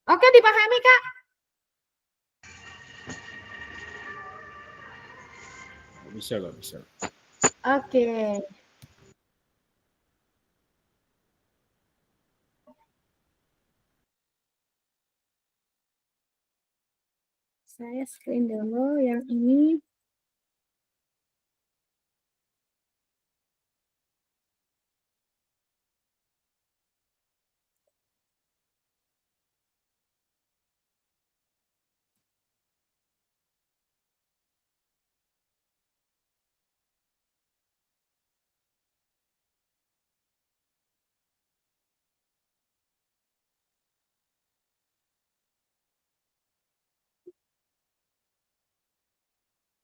Speaker 1: Oke, dipahami, Kak?
Speaker 5: Bisa, Kak, bisa.
Speaker 1: Oke. Saya screen dulu yang ini.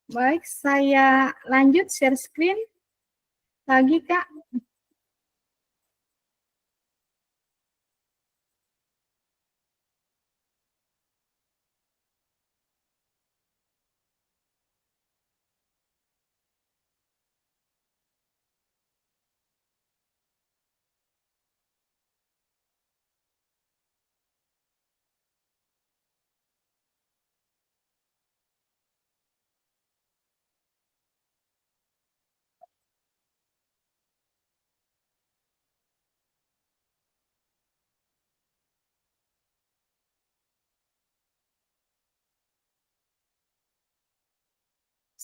Speaker 1: Baik, saya lanjut share screen lagi, Kak.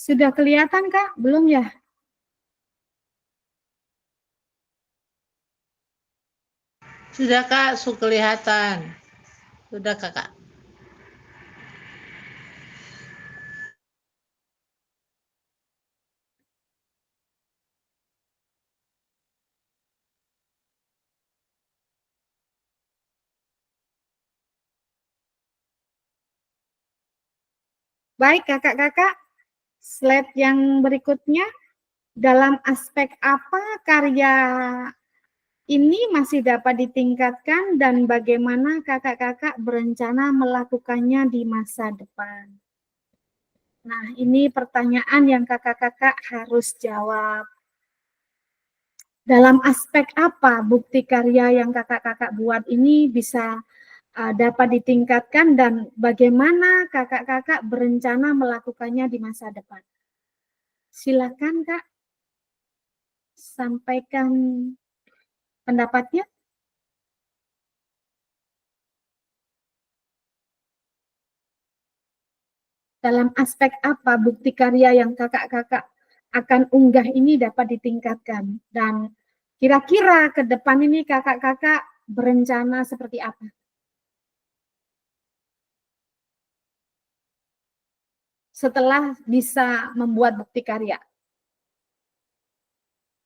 Speaker 1: Sudah kelihatan, Kak? Belum ya?
Speaker 3: Sudah, Kak, kelihatan. Sudah, Kakak.
Speaker 1: Baik, kakak-kakak. Slide yang berikutnya. Dalam aspek apa karya ini masih dapat ditingkatkan dan bagaimana kakak-kakak berencana melakukannya di masa depan? Nah, ini pertanyaan yang kakak-kakak harus jawab. Dalam aspek apa bukti karya yang kakak-kakak buat ini bisa dapat ditingkatkan dan bagaimana kakak-kakak berencana melakukannya di masa depan? Silakan, Kak, sampaikan pendapatnya. Dalam aspek apa bukti karya yang kakak-kakak akan unggah ini dapat ditingkatkan? Dan kira-kira ke depan ini kakak-kakak berencana seperti apa? Setelah bisa membuat bukti karya.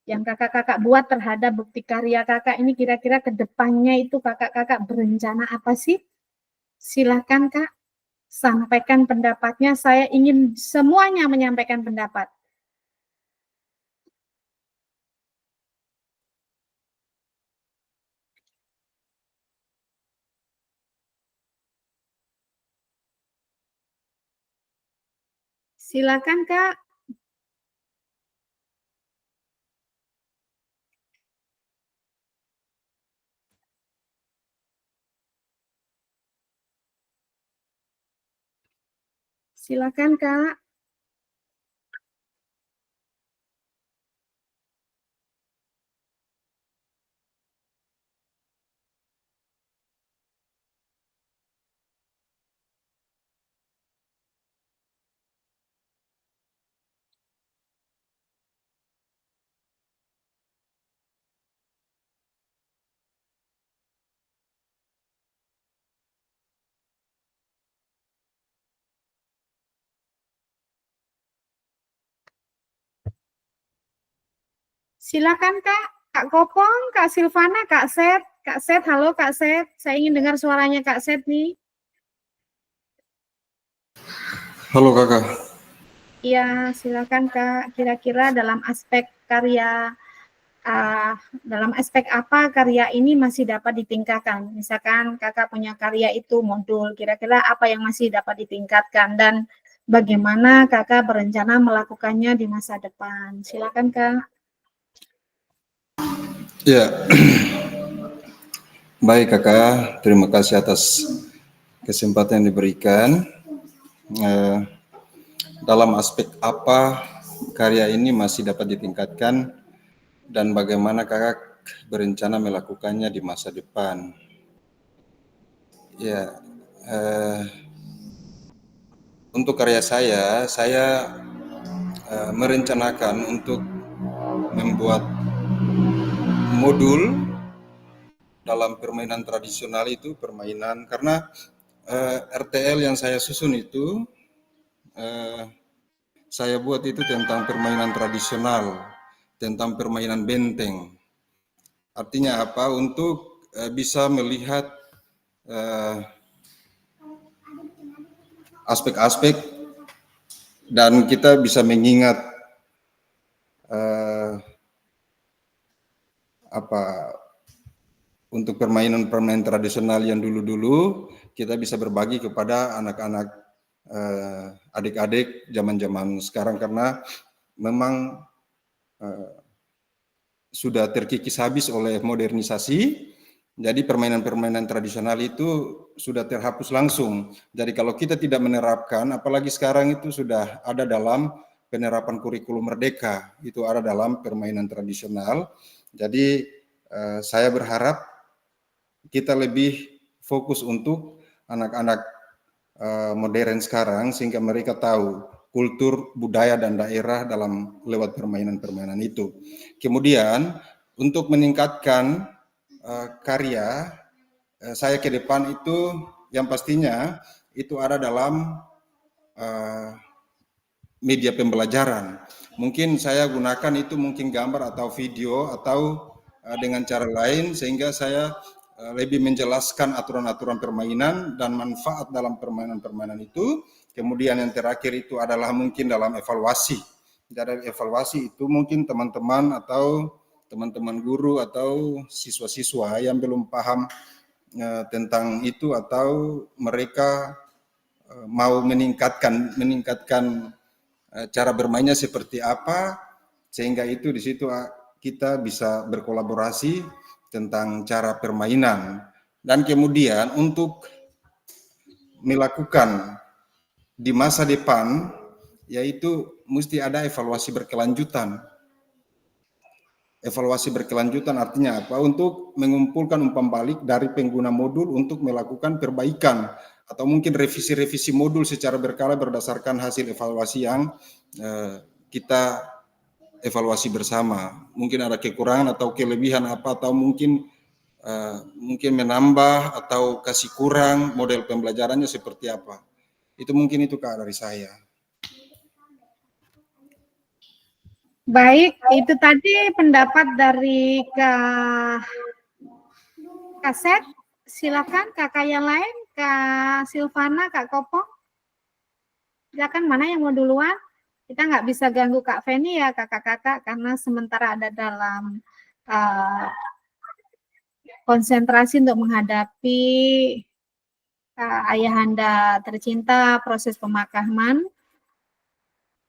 Speaker 1: yang kakak-kakak buat terhadap bukti karya kakak ini, kira-kira ke depannya itu kakak-kakak berencana apa sih? Silahkan Kak, sampaikan pendapatnya. Saya ingin semuanya menyampaikan pendapat. Silakan Kak. Silakan Kak. Silakan Kak. Kak Kopong, Kak Silvana, Kak Set. Kak Set, halo Kak Set. Saya ingin dengar suaranya Kak Set nih.
Speaker 6: Halo kakak.
Speaker 1: Iya, silakan Kak. Kira-kira dalam aspek karya, dalam aspek apa karya ini masih dapat ditingkatkan? Misalkan kakak punya karya itu modul, kira-kira apa yang masih dapat ditingkatkan dan bagaimana kakak berencana melakukannya di masa depan? Silakan Kak.
Speaker 6: Ya, baik kakak. Terima kasih atas kesempatan yang diberikan. Dalam aspek apa karya ini masih dapat ditingkatkan dan bagaimana kakak berencana melakukannya di masa depan? Ya, untuk karya saya merencanakan untuk membuat modul dalam permainan tradisional itu, permainan karena RTL yang saya susun itu saya buat itu tentang permainan tradisional, tentang permainan benteng. Artinya apa? Untuk bisa melihat aspek-aspek dan kita bisa mengingat untuk permainan-permainan tradisional yang dulu-dulu kita bisa berbagi kepada anak-anak adik-adik zaman-zaman sekarang karena memang sudah terkikis habis oleh modernisasi. Jadi permainan-permainan tradisional itu sudah terhapus langsung. Jadi kalau kita tidak menerapkan, apalagi sekarang itu sudah ada dalam penerapan kurikulum merdeka, itu ada dalam permainan tradisional. Jadi saya berharap kita lebih fokus untuk anak-anak modern sekarang sehingga mereka tahu kultur, budaya, dan daerah dalam lewat permainan-permainan itu. Kemudian untuk meningkatkan karya saya ke depan itu yang pastinya itu ada dalam media pembelajaran. Mungkin saya gunakan itu mungkin gambar atau video atau dengan cara lain sehingga saya lebih menjelaskan aturan-aturan permainan dan manfaat dalam permainan-permainan itu. Kemudian yang terakhir itu adalah mungkin dalam evaluasi. Dari evaluasi itu mungkin teman-teman atau teman-teman guru atau siswa-siswa yang belum paham tentang itu atau mereka mau meningkatkan cara bermainnya seperti apa, sehingga itu di situ kita bisa berkolaborasi tentang cara permainan. Dan kemudian untuk melakukan di masa depan, yaitu mesti ada evaluasi berkelanjutan. Evaluasi berkelanjutan artinya apa? Untuk mengumpulkan umpan balik dari pengguna modul untuk melakukan perbaikan atau mungkin revisi-revisi modul secara berkala berdasarkan hasil evaluasi yang kita evaluasi bersama. Mungkin ada kekurangan atau kelebihan apa atau mungkin menambah atau kasih kurang model pembelajarannya seperti apa. Itu mungkin itu Kak dari saya.
Speaker 1: Baik, itu tadi pendapat dari Kak Kaset. Silakan kakak yang lain, Kak Silvana, Kak Kopong. Silakan, mana yang mau duluan? Kita nggak bisa ganggu Kak Feni ya, kakak-kakak, karena sementara ada dalam konsentrasi untuk menghadapi ayahanda tercinta proses pemakaman.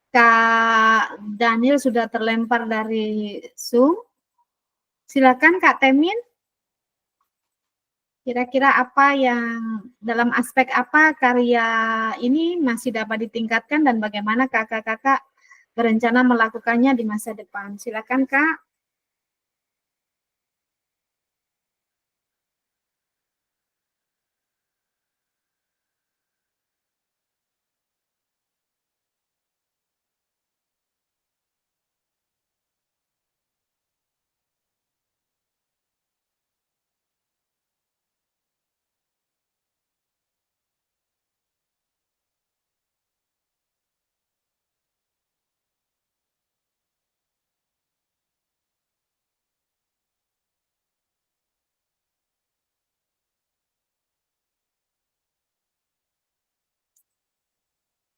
Speaker 1: Kak Daniel sudah terlempar dari Zoom. Silakan Kak Temin. Kira-kira apa yang dalam aspek apa karya ini masih dapat ditingkatkan dan bagaimana kakak-kakak berencana melakukannya di masa depan? Silakan Kak.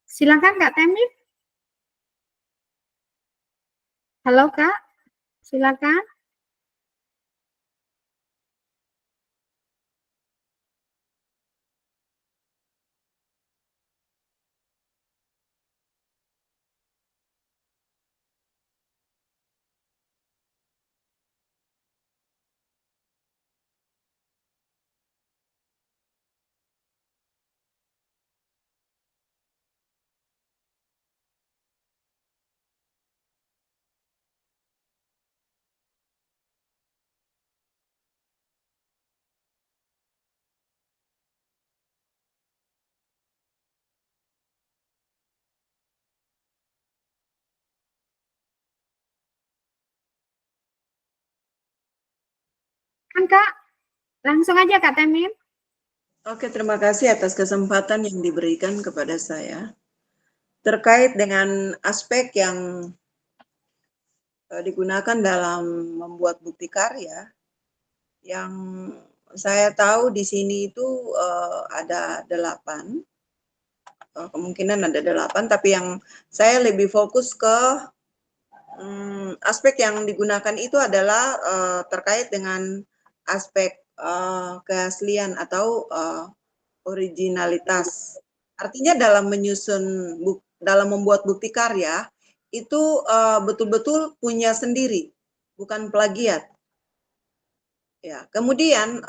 Speaker 1: Silakan Kak Temin. Halo Kak, silakan. Kan Kak, langsung aja Kak Temin.
Speaker 2: Oke, terima kasih atas kesempatan yang diberikan kepada saya. Terkait dengan aspek yang digunakan dalam membuat bukti karya, yang saya tahu di sini itu ada 8, kemungkinan ada 8, tapi yang saya lebih fokus ke aspek yang digunakan itu adalah terkait dengan aspek keaslian atau originalitas. Artinya dalam membuat bukti karya itu betul-betul punya sendiri, bukan plagiat. Ya, kemudian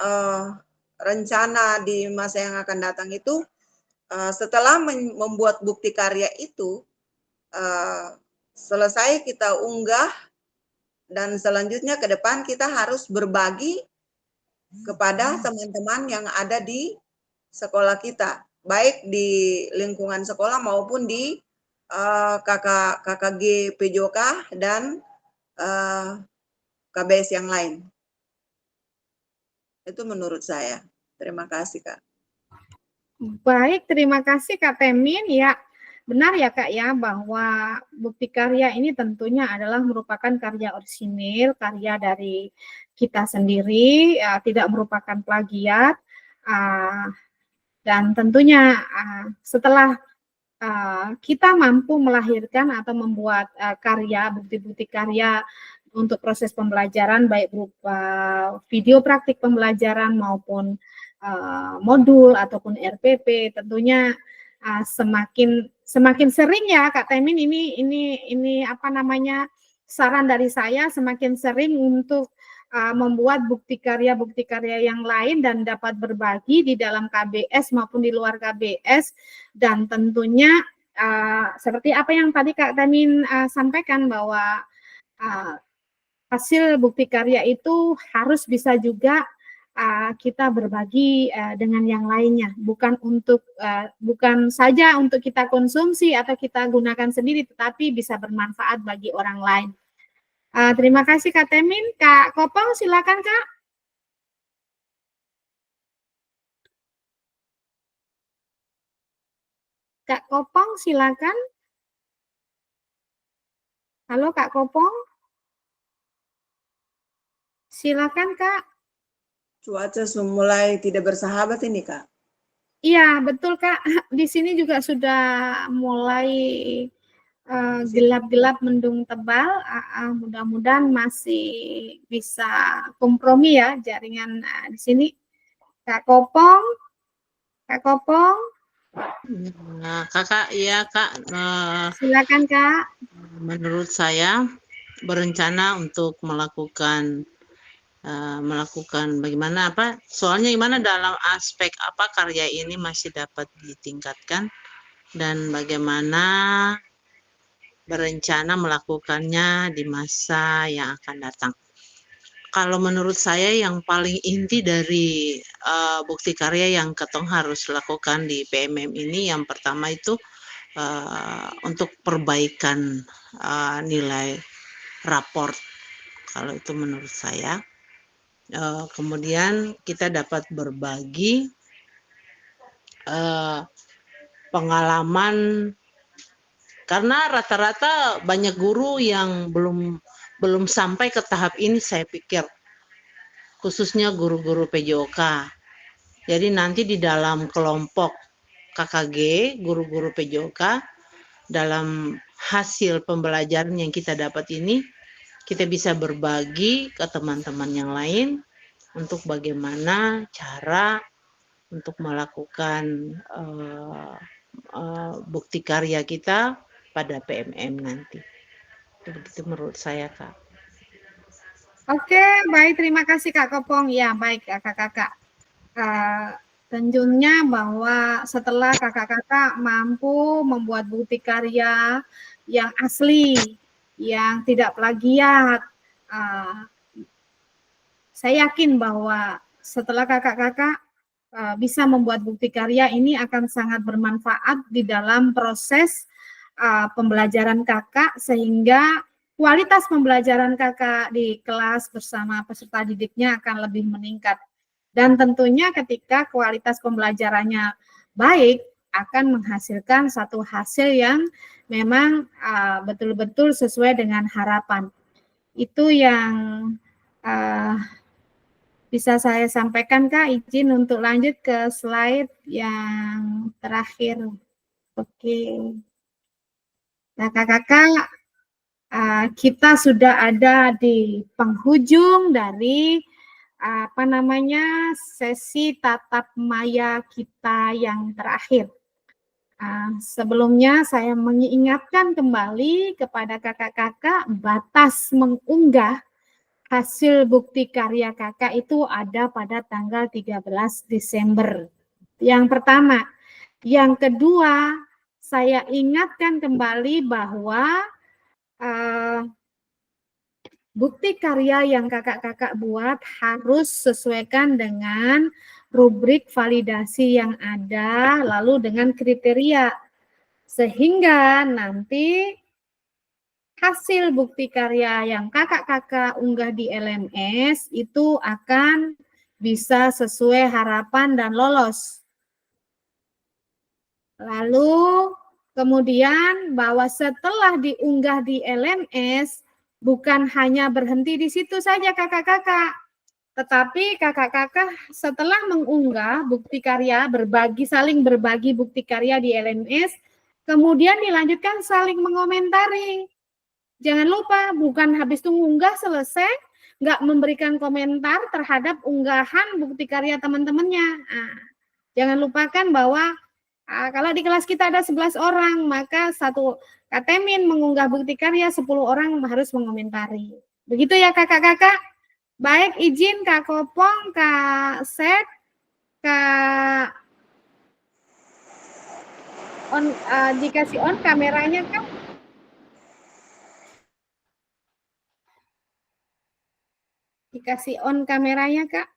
Speaker 2: rencana di masa yang akan datang itu setelah membuat bukti karya itu selesai kita unggah dan selanjutnya ke depan kita harus berbagi kepada teman-teman yang ada di sekolah kita, baik di lingkungan sekolah maupun di KKG PJOK dan KBS yang lain. Itu menurut saya. Terima kasih, Kak.
Speaker 1: Baik, terima kasih Kak Temin. Ya, benar ya Kak ya, bahwa bukti karya ini tentunya adalah merupakan karya orisinil, karya dari kita sendiri, tidak merupakan plagiat. Dan tentunya setelah kita mampu melahirkan atau membuat karya, bukti-bukti karya untuk proses pembelajaran, baik berupa video praktik pembelajaran maupun modul ataupun RPP, tentunya semakin sering ya Kak Temin, ini apa namanya, saran dari saya, semakin sering untuk membuat bukti karya yang lain dan dapat berbagi di dalam KBS maupun di luar KBS, dan tentunya seperti apa yang tadi Kak Temin sampaikan, bahwa hasil bukti karya itu harus bisa juga kita berbagi dengan yang lainnya, bukan saja untuk kita konsumsi atau kita gunakan sendiri, tetapi bisa bermanfaat bagi orang lain. Terima kasih Kak Temin. Kak Kopong, silakan Kak. Kak Kopong, silakan. Halo Kak Kopong, silakan Kak.
Speaker 2: Cuaca sudah mulai tidak bersahabat ini, Kak.
Speaker 1: Iya, betul Kak. Di sini juga sudah mulai gelap-gelap mendung tebal. Mudah-mudahan masih bisa kompromi ya jaringan di sini. Kak Kopong, Kak Kopong,
Speaker 3: Nah, Kakak, ya Kak,
Speaker 1: silakan Kak.
Speaker 3: menurut saya berencana untuk melakukan bagaimana soalnya gimana dalam aspek apa karya ini masih dapat ditingkatkan dan bagaimana berencana melakukannya di masa yang akan datang. Kalau menurut saya yang paling inti dari bukti karya yang Ketong harus lakukan di PMM ini, yang pertama itu untuk perbaikan nilai raport. Kalau itu menurut saya. Kemudian kita dapat berbagi pengalaman, karena rata-rata banyak guru yang belum sampai ke tahap ini, saya pikir, khususnya guru-guru PJOK. Jadi nanti di dalam kelompok KKG, guru-guru PJOK, dalam hasil pembelajaran yang kita dapat ini, kita bisa berbagi ke teman-teman yang lain untuk bagaimana cara untuk melakukan bukti karya kita pada PMM nanti. Begitu menurut saya, Kak.
Speaker 1: Oke, baik, terima kasih Kak Kopong. Ya, baik kakak-kakak. Tentunya bahwa setelah kakak-kakak mampu membuat bukti karya yang asli, yang tidak plagiat, saya yakin bahwa setelah kakak-kakak bisa membuat bukti karya ini akan sangat bermanfaat di dalam proses pembelajaran kakak, sehingga kualitas pembelajaran kakak di kelas bersama peserta didiknya akan lebih meningkat. Dan tentunya ketika kualitas pembelajarannya baik, akan menghasilkan satu hasil yang memang betul-betul sesuai dengan harapan. Itu yang bisa saya sampaikan, Kak. Izin untuk lanjut ke slide yang terakhir. Oke. Nah, kakak-kakak, kita sudah ada di penghujung dari sesi tatap maya kita yang terakhir. Sebelumnya saya mengingatkan kembali kepada kakak-kakak, batas mengunggah hasil bukti karya kakak itu ada pada tanggal 13 Desember. Yang pertama. Yang kedua, saya ingatkan kembali bahwa bukti karya yang kakak-kakak buat harus sesuaikan dengan rubrik validasi yang ada, lalu dengan kriteria. Sehingga nanti hasil bukti karya yang kakak-kakak unggah di LMS itu akan bisa sesuai harapan dan lolos. Lalu kemudian bahwa setelah diunggah di LMS, bukan hanya berhenti di situ saja kakak-kakak, tetapi kakak-kakak setelah mengunggah bukti karya, saling berbagi bukti karya di LMS, kemudian dilanjutkan saling mengomentari. Jangan lupa, bukan habis itu mengunggah selesai, nggak memberikan komentar terhadap unggahan bukti karya teman-temannya. Jangan lupakan bahwa kalau di kelas kita ada 11 orang, maka satu Katemin mengunggah bukti karya, 10 orang harus mengomentari. Begitu ya kakak-kakak? Baik, izin Kak Kopong, Kak Sep, Kak on, dikasih on kameranya Kak. Dikasih on kameranya Kak.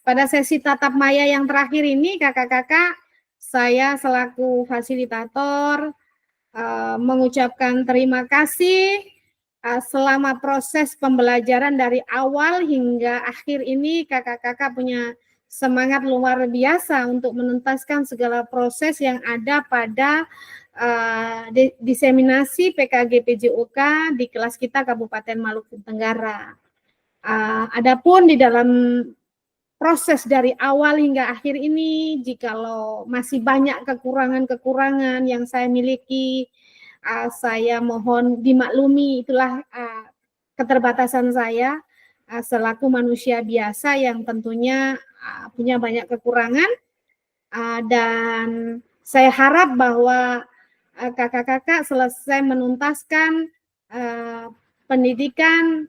Speaker 1: Pada sesi tatap maya yang terakhir ini kakak-kakak, saya selaku fasilitator mengucapkan terima kasih selama proses pembelajaran dari awal hingga akhir ini kakak-kakak punya semangat luar biasa untuk menuntaskan segala proses yang ada pada diseminasi PKG PJOK di kelas kita Kabupaten Maluku Tenggara. Adapun di dalam proses dari awal hingga akhir ini, jikalau masih banyak kekurangan-kekurangan yang saya miliki, saya mohon dimaklumi, itulah keterbatasan saya selaku manusia biasa yang tentunya punya banyak kekurangan, dan saya harap bahwa kakak-kakak selesai menuntaskan pendidikan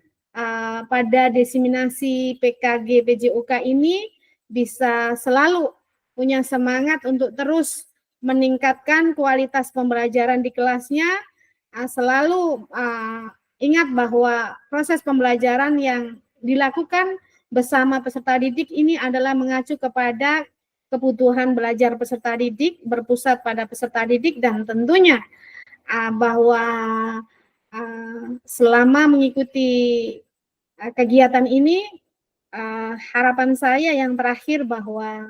Speaker 1: pada diseminasi PKG PJOK ini bisa selalu punya semangat untuk terus meningkatkan kualitas pembelajaran di kelasnya, selalu ingat bahwa proses pembelajaran yang dilakukan bersama peserta didik ini adalah mengacu kepada kebutuhan belajar peserta didik, berpusat pada peserta didik, dan tentunya bahwa selama mengikuti kegiatan ini, harapan saya yang terakhir bahwa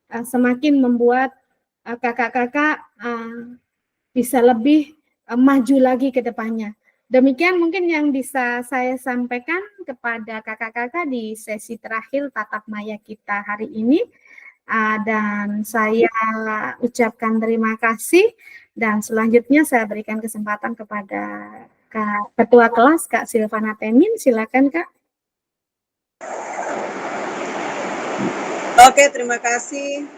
Speaker 1: semakin membuat kakak-kakak bisa lebih maju lagi ke depannya. Demikian mungkin yang bisa saya sampaikan kepada kakak-kakak di sesi terakhir tatap maya kita hari ini. Dan saya ucapkan terima kasih, dan selanjutnya saya berikan kesempatan kepada Ketua Kelas Kak Silvana Temin. Silakan Kak.
Speaker 2: Oke, terima kasih.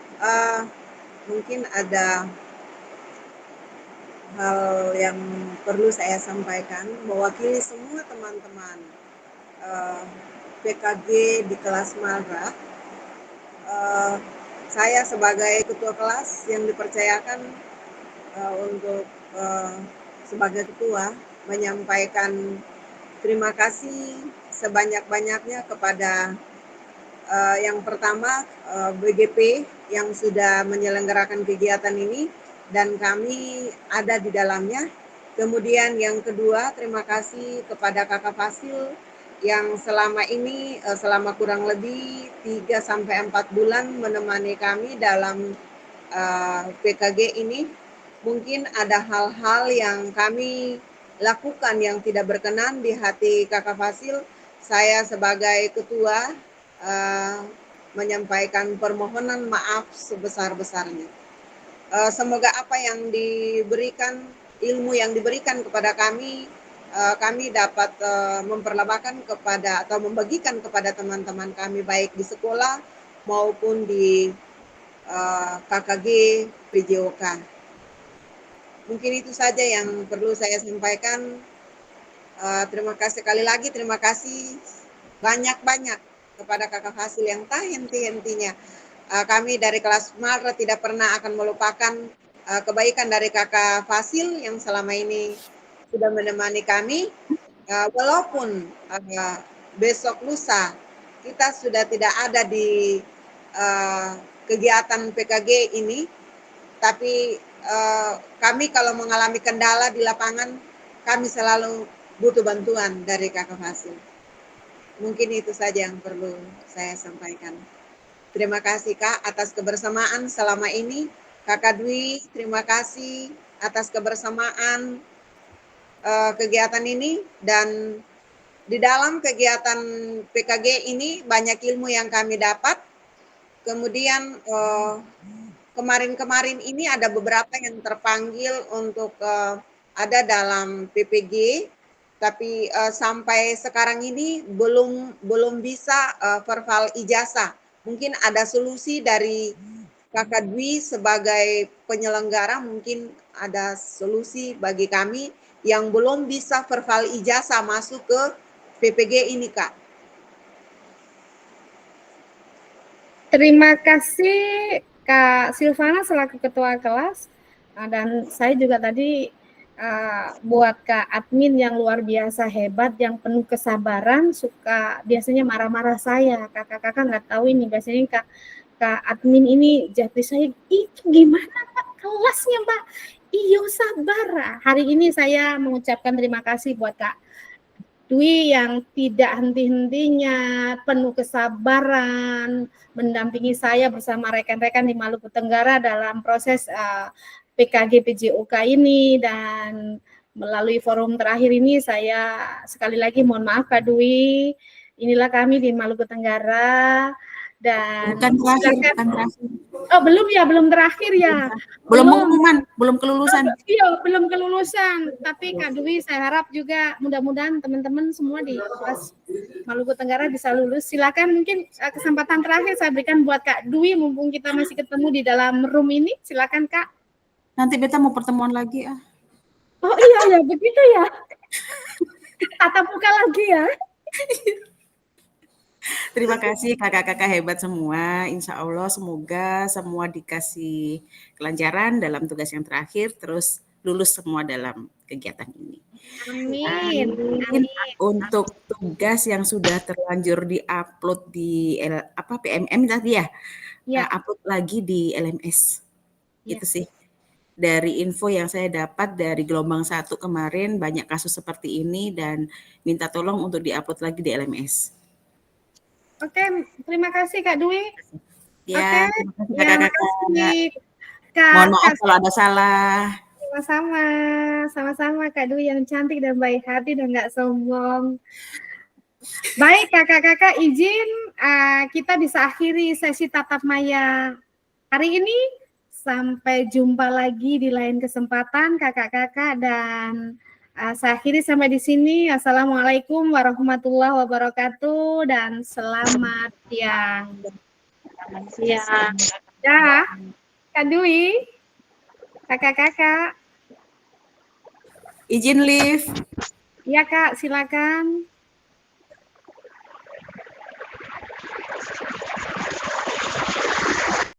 Speaker 2: Mungkin ada hal yang perlu saya sampaikan mewakili semua teman-teman PKG di kelas Malra. Saya sebagai ketua kelas yang dipercayakan untuk sebagai ketua menyampaikan terima kasih sebanyak-banyaknya kepada yang pertama BGP yang sudah menyelenggarakan kegiatan ini dan kami ada di dalamnya. Kemudian yang kedua, terima kasih kepada Kakak Fasil yang selama ini, selama kurang lebih 3-4 bulan menemani kami dalam PKG ini. Mungkin ada hal-hal yang kami lakukan yang tidak berkenan di hati Kakak Fasil. Saya sebagai ketua menyampaikan permohonan maaf sebesar-besarnya. Semoga apa yang diberikan, ilmu yang diberikan kepada kami, kami dapat memperlabakan kepada atau membagikan kepada teman-teman kami baik di sekolah maupun di KKG PJOK. Mungkin itu saja yang perlu saya sampaikan. Terima kasih sekali lagi, terima kasih banyak-banyak kepada Kakak Fasil yang tak henti-hentinya. Kami dari kelas Malra tidak pernah akan melupakan kebaikan dari Kakak Fasil yang selama ini sudah menemani kami. Walaupun besok lusa kita sudah tidak ada di kegiatan PKG ini, tapi kami kalau mengalami kendala di lapangan, kami selalu butuh bantuan dari Kakak Fasil. Mungkin itu saja yang perlu saya sampaikan. Terima kasih Kak atas kebersamaan selama ini. Kakak Dwi, terima kasih atas kebersamaan kegiatan ini, dan di dalam kegiatan PKG ini banyak ilmu yang kami dapat. Kemudian kemarin-kemarin ini ada beberapa yang terpanggil untuk ada dalam PPG, tapi sampai sekarang ini belum bisa verbal ijazah. Mungkin ada solusi dari Kakak Dwi sebagai penyelenggara, mungkin ada solusi bagi kami yang belum bisa verbal ijazah masuk ke PPG ini, Kak.
Speaker 1: Terima kasih Kak Silvana selaku ketua kelas, dan saya juga tadi buat Kak admin yang luar biasa hebat, yang penuh kesabaran, suka biasanya marah-marah saya. Kakak-kakak nggak tahu ini, biasanya Kak admin ini jati saya, itu gimana Pak kelasnya Pak? Iyo sabar. Hari ini saya mengucapkan terima kasih buat Kak Dwi yang tidak henti-hentinya, penuh kesabaran, mendampingi saya bersama rekan-rekan di Maluku Tenggara dalam proses PKG PJOK ini, dan melalui forum terakhir ini saya sekali lagi mohon maaf Kak Dwi, inilah kami di Maluku Tenggara. Dan
Speaker 7: Bukan terakhir,
Speaker 1: silakan.
Speaker 7: bukan terakhir.
Speaker 1: Oh belum ya, belum terakhir ya.
Speaker 7: Belum pengumuman, belum kelulusan.
Speaker 1: Iya, belum kelulusan. Tapi Kak Dwi, saya harap juga mudah-mudahan teman-teman semua di kelas Maluku Tenggara bisa lulus. Silakan, mungkin kesempatan terakhir saya berikan buat Kak Dwi, mumpung kita masih ketemu di dalam room ini. Silakan Kak.
Speaker 7: Nanti beta mau pertemuan lagi ya.
Speaker 1: Oh iya ya, begitu ya. Tatap muka lagi ya.
Speaker 7: Terima kasih kakak-kakak hebat semua. Insya Allah semoga semua dikasih kelancaran dalam tugas yang terakhir, terus lulus semua dalam kegiatan ini.
Speaker 1: Amin.
Speaker 7: Untuk tugas yang sudah terlanjur di-upload di PMM tadi ya, upload lagi di LMS.
Speaker 1: Ya.
Speaker 7: Itu sih. Dari info yang saya dapat dari gelombang 1 kemarin banyak kasus seperti ini dan minta tolong untuk di-upload lagi di LMS.
Speaker 1: Oke, terima kasih Kak Dwi.
Speaker 7: Ya,
Speaker 1: Oke.
Speaker 7: terima kasih kakak-kakak. Mohon maaf kalau ada salah.
Speaker 1: Sama-sama Kak Dwi yang cantik dan baik hati dan nggak sombong. Baik kakak-kakak, izin kita bisa akhiri sesi tatap maya hari ini. Sampai jumpa lagi di lain kesempatan kakak-kakak, dan saya akhiri sampai di sini. Assalamualaikum warahmatullahi wabarakatuh dan selamat siang.
Speaker 3: Selamat siang.
Speaker 1: Ya, Kak Dwi, kakak-kakak.
Speaker 7: Izin live.
Speaker 1: Iya Kak, silakan.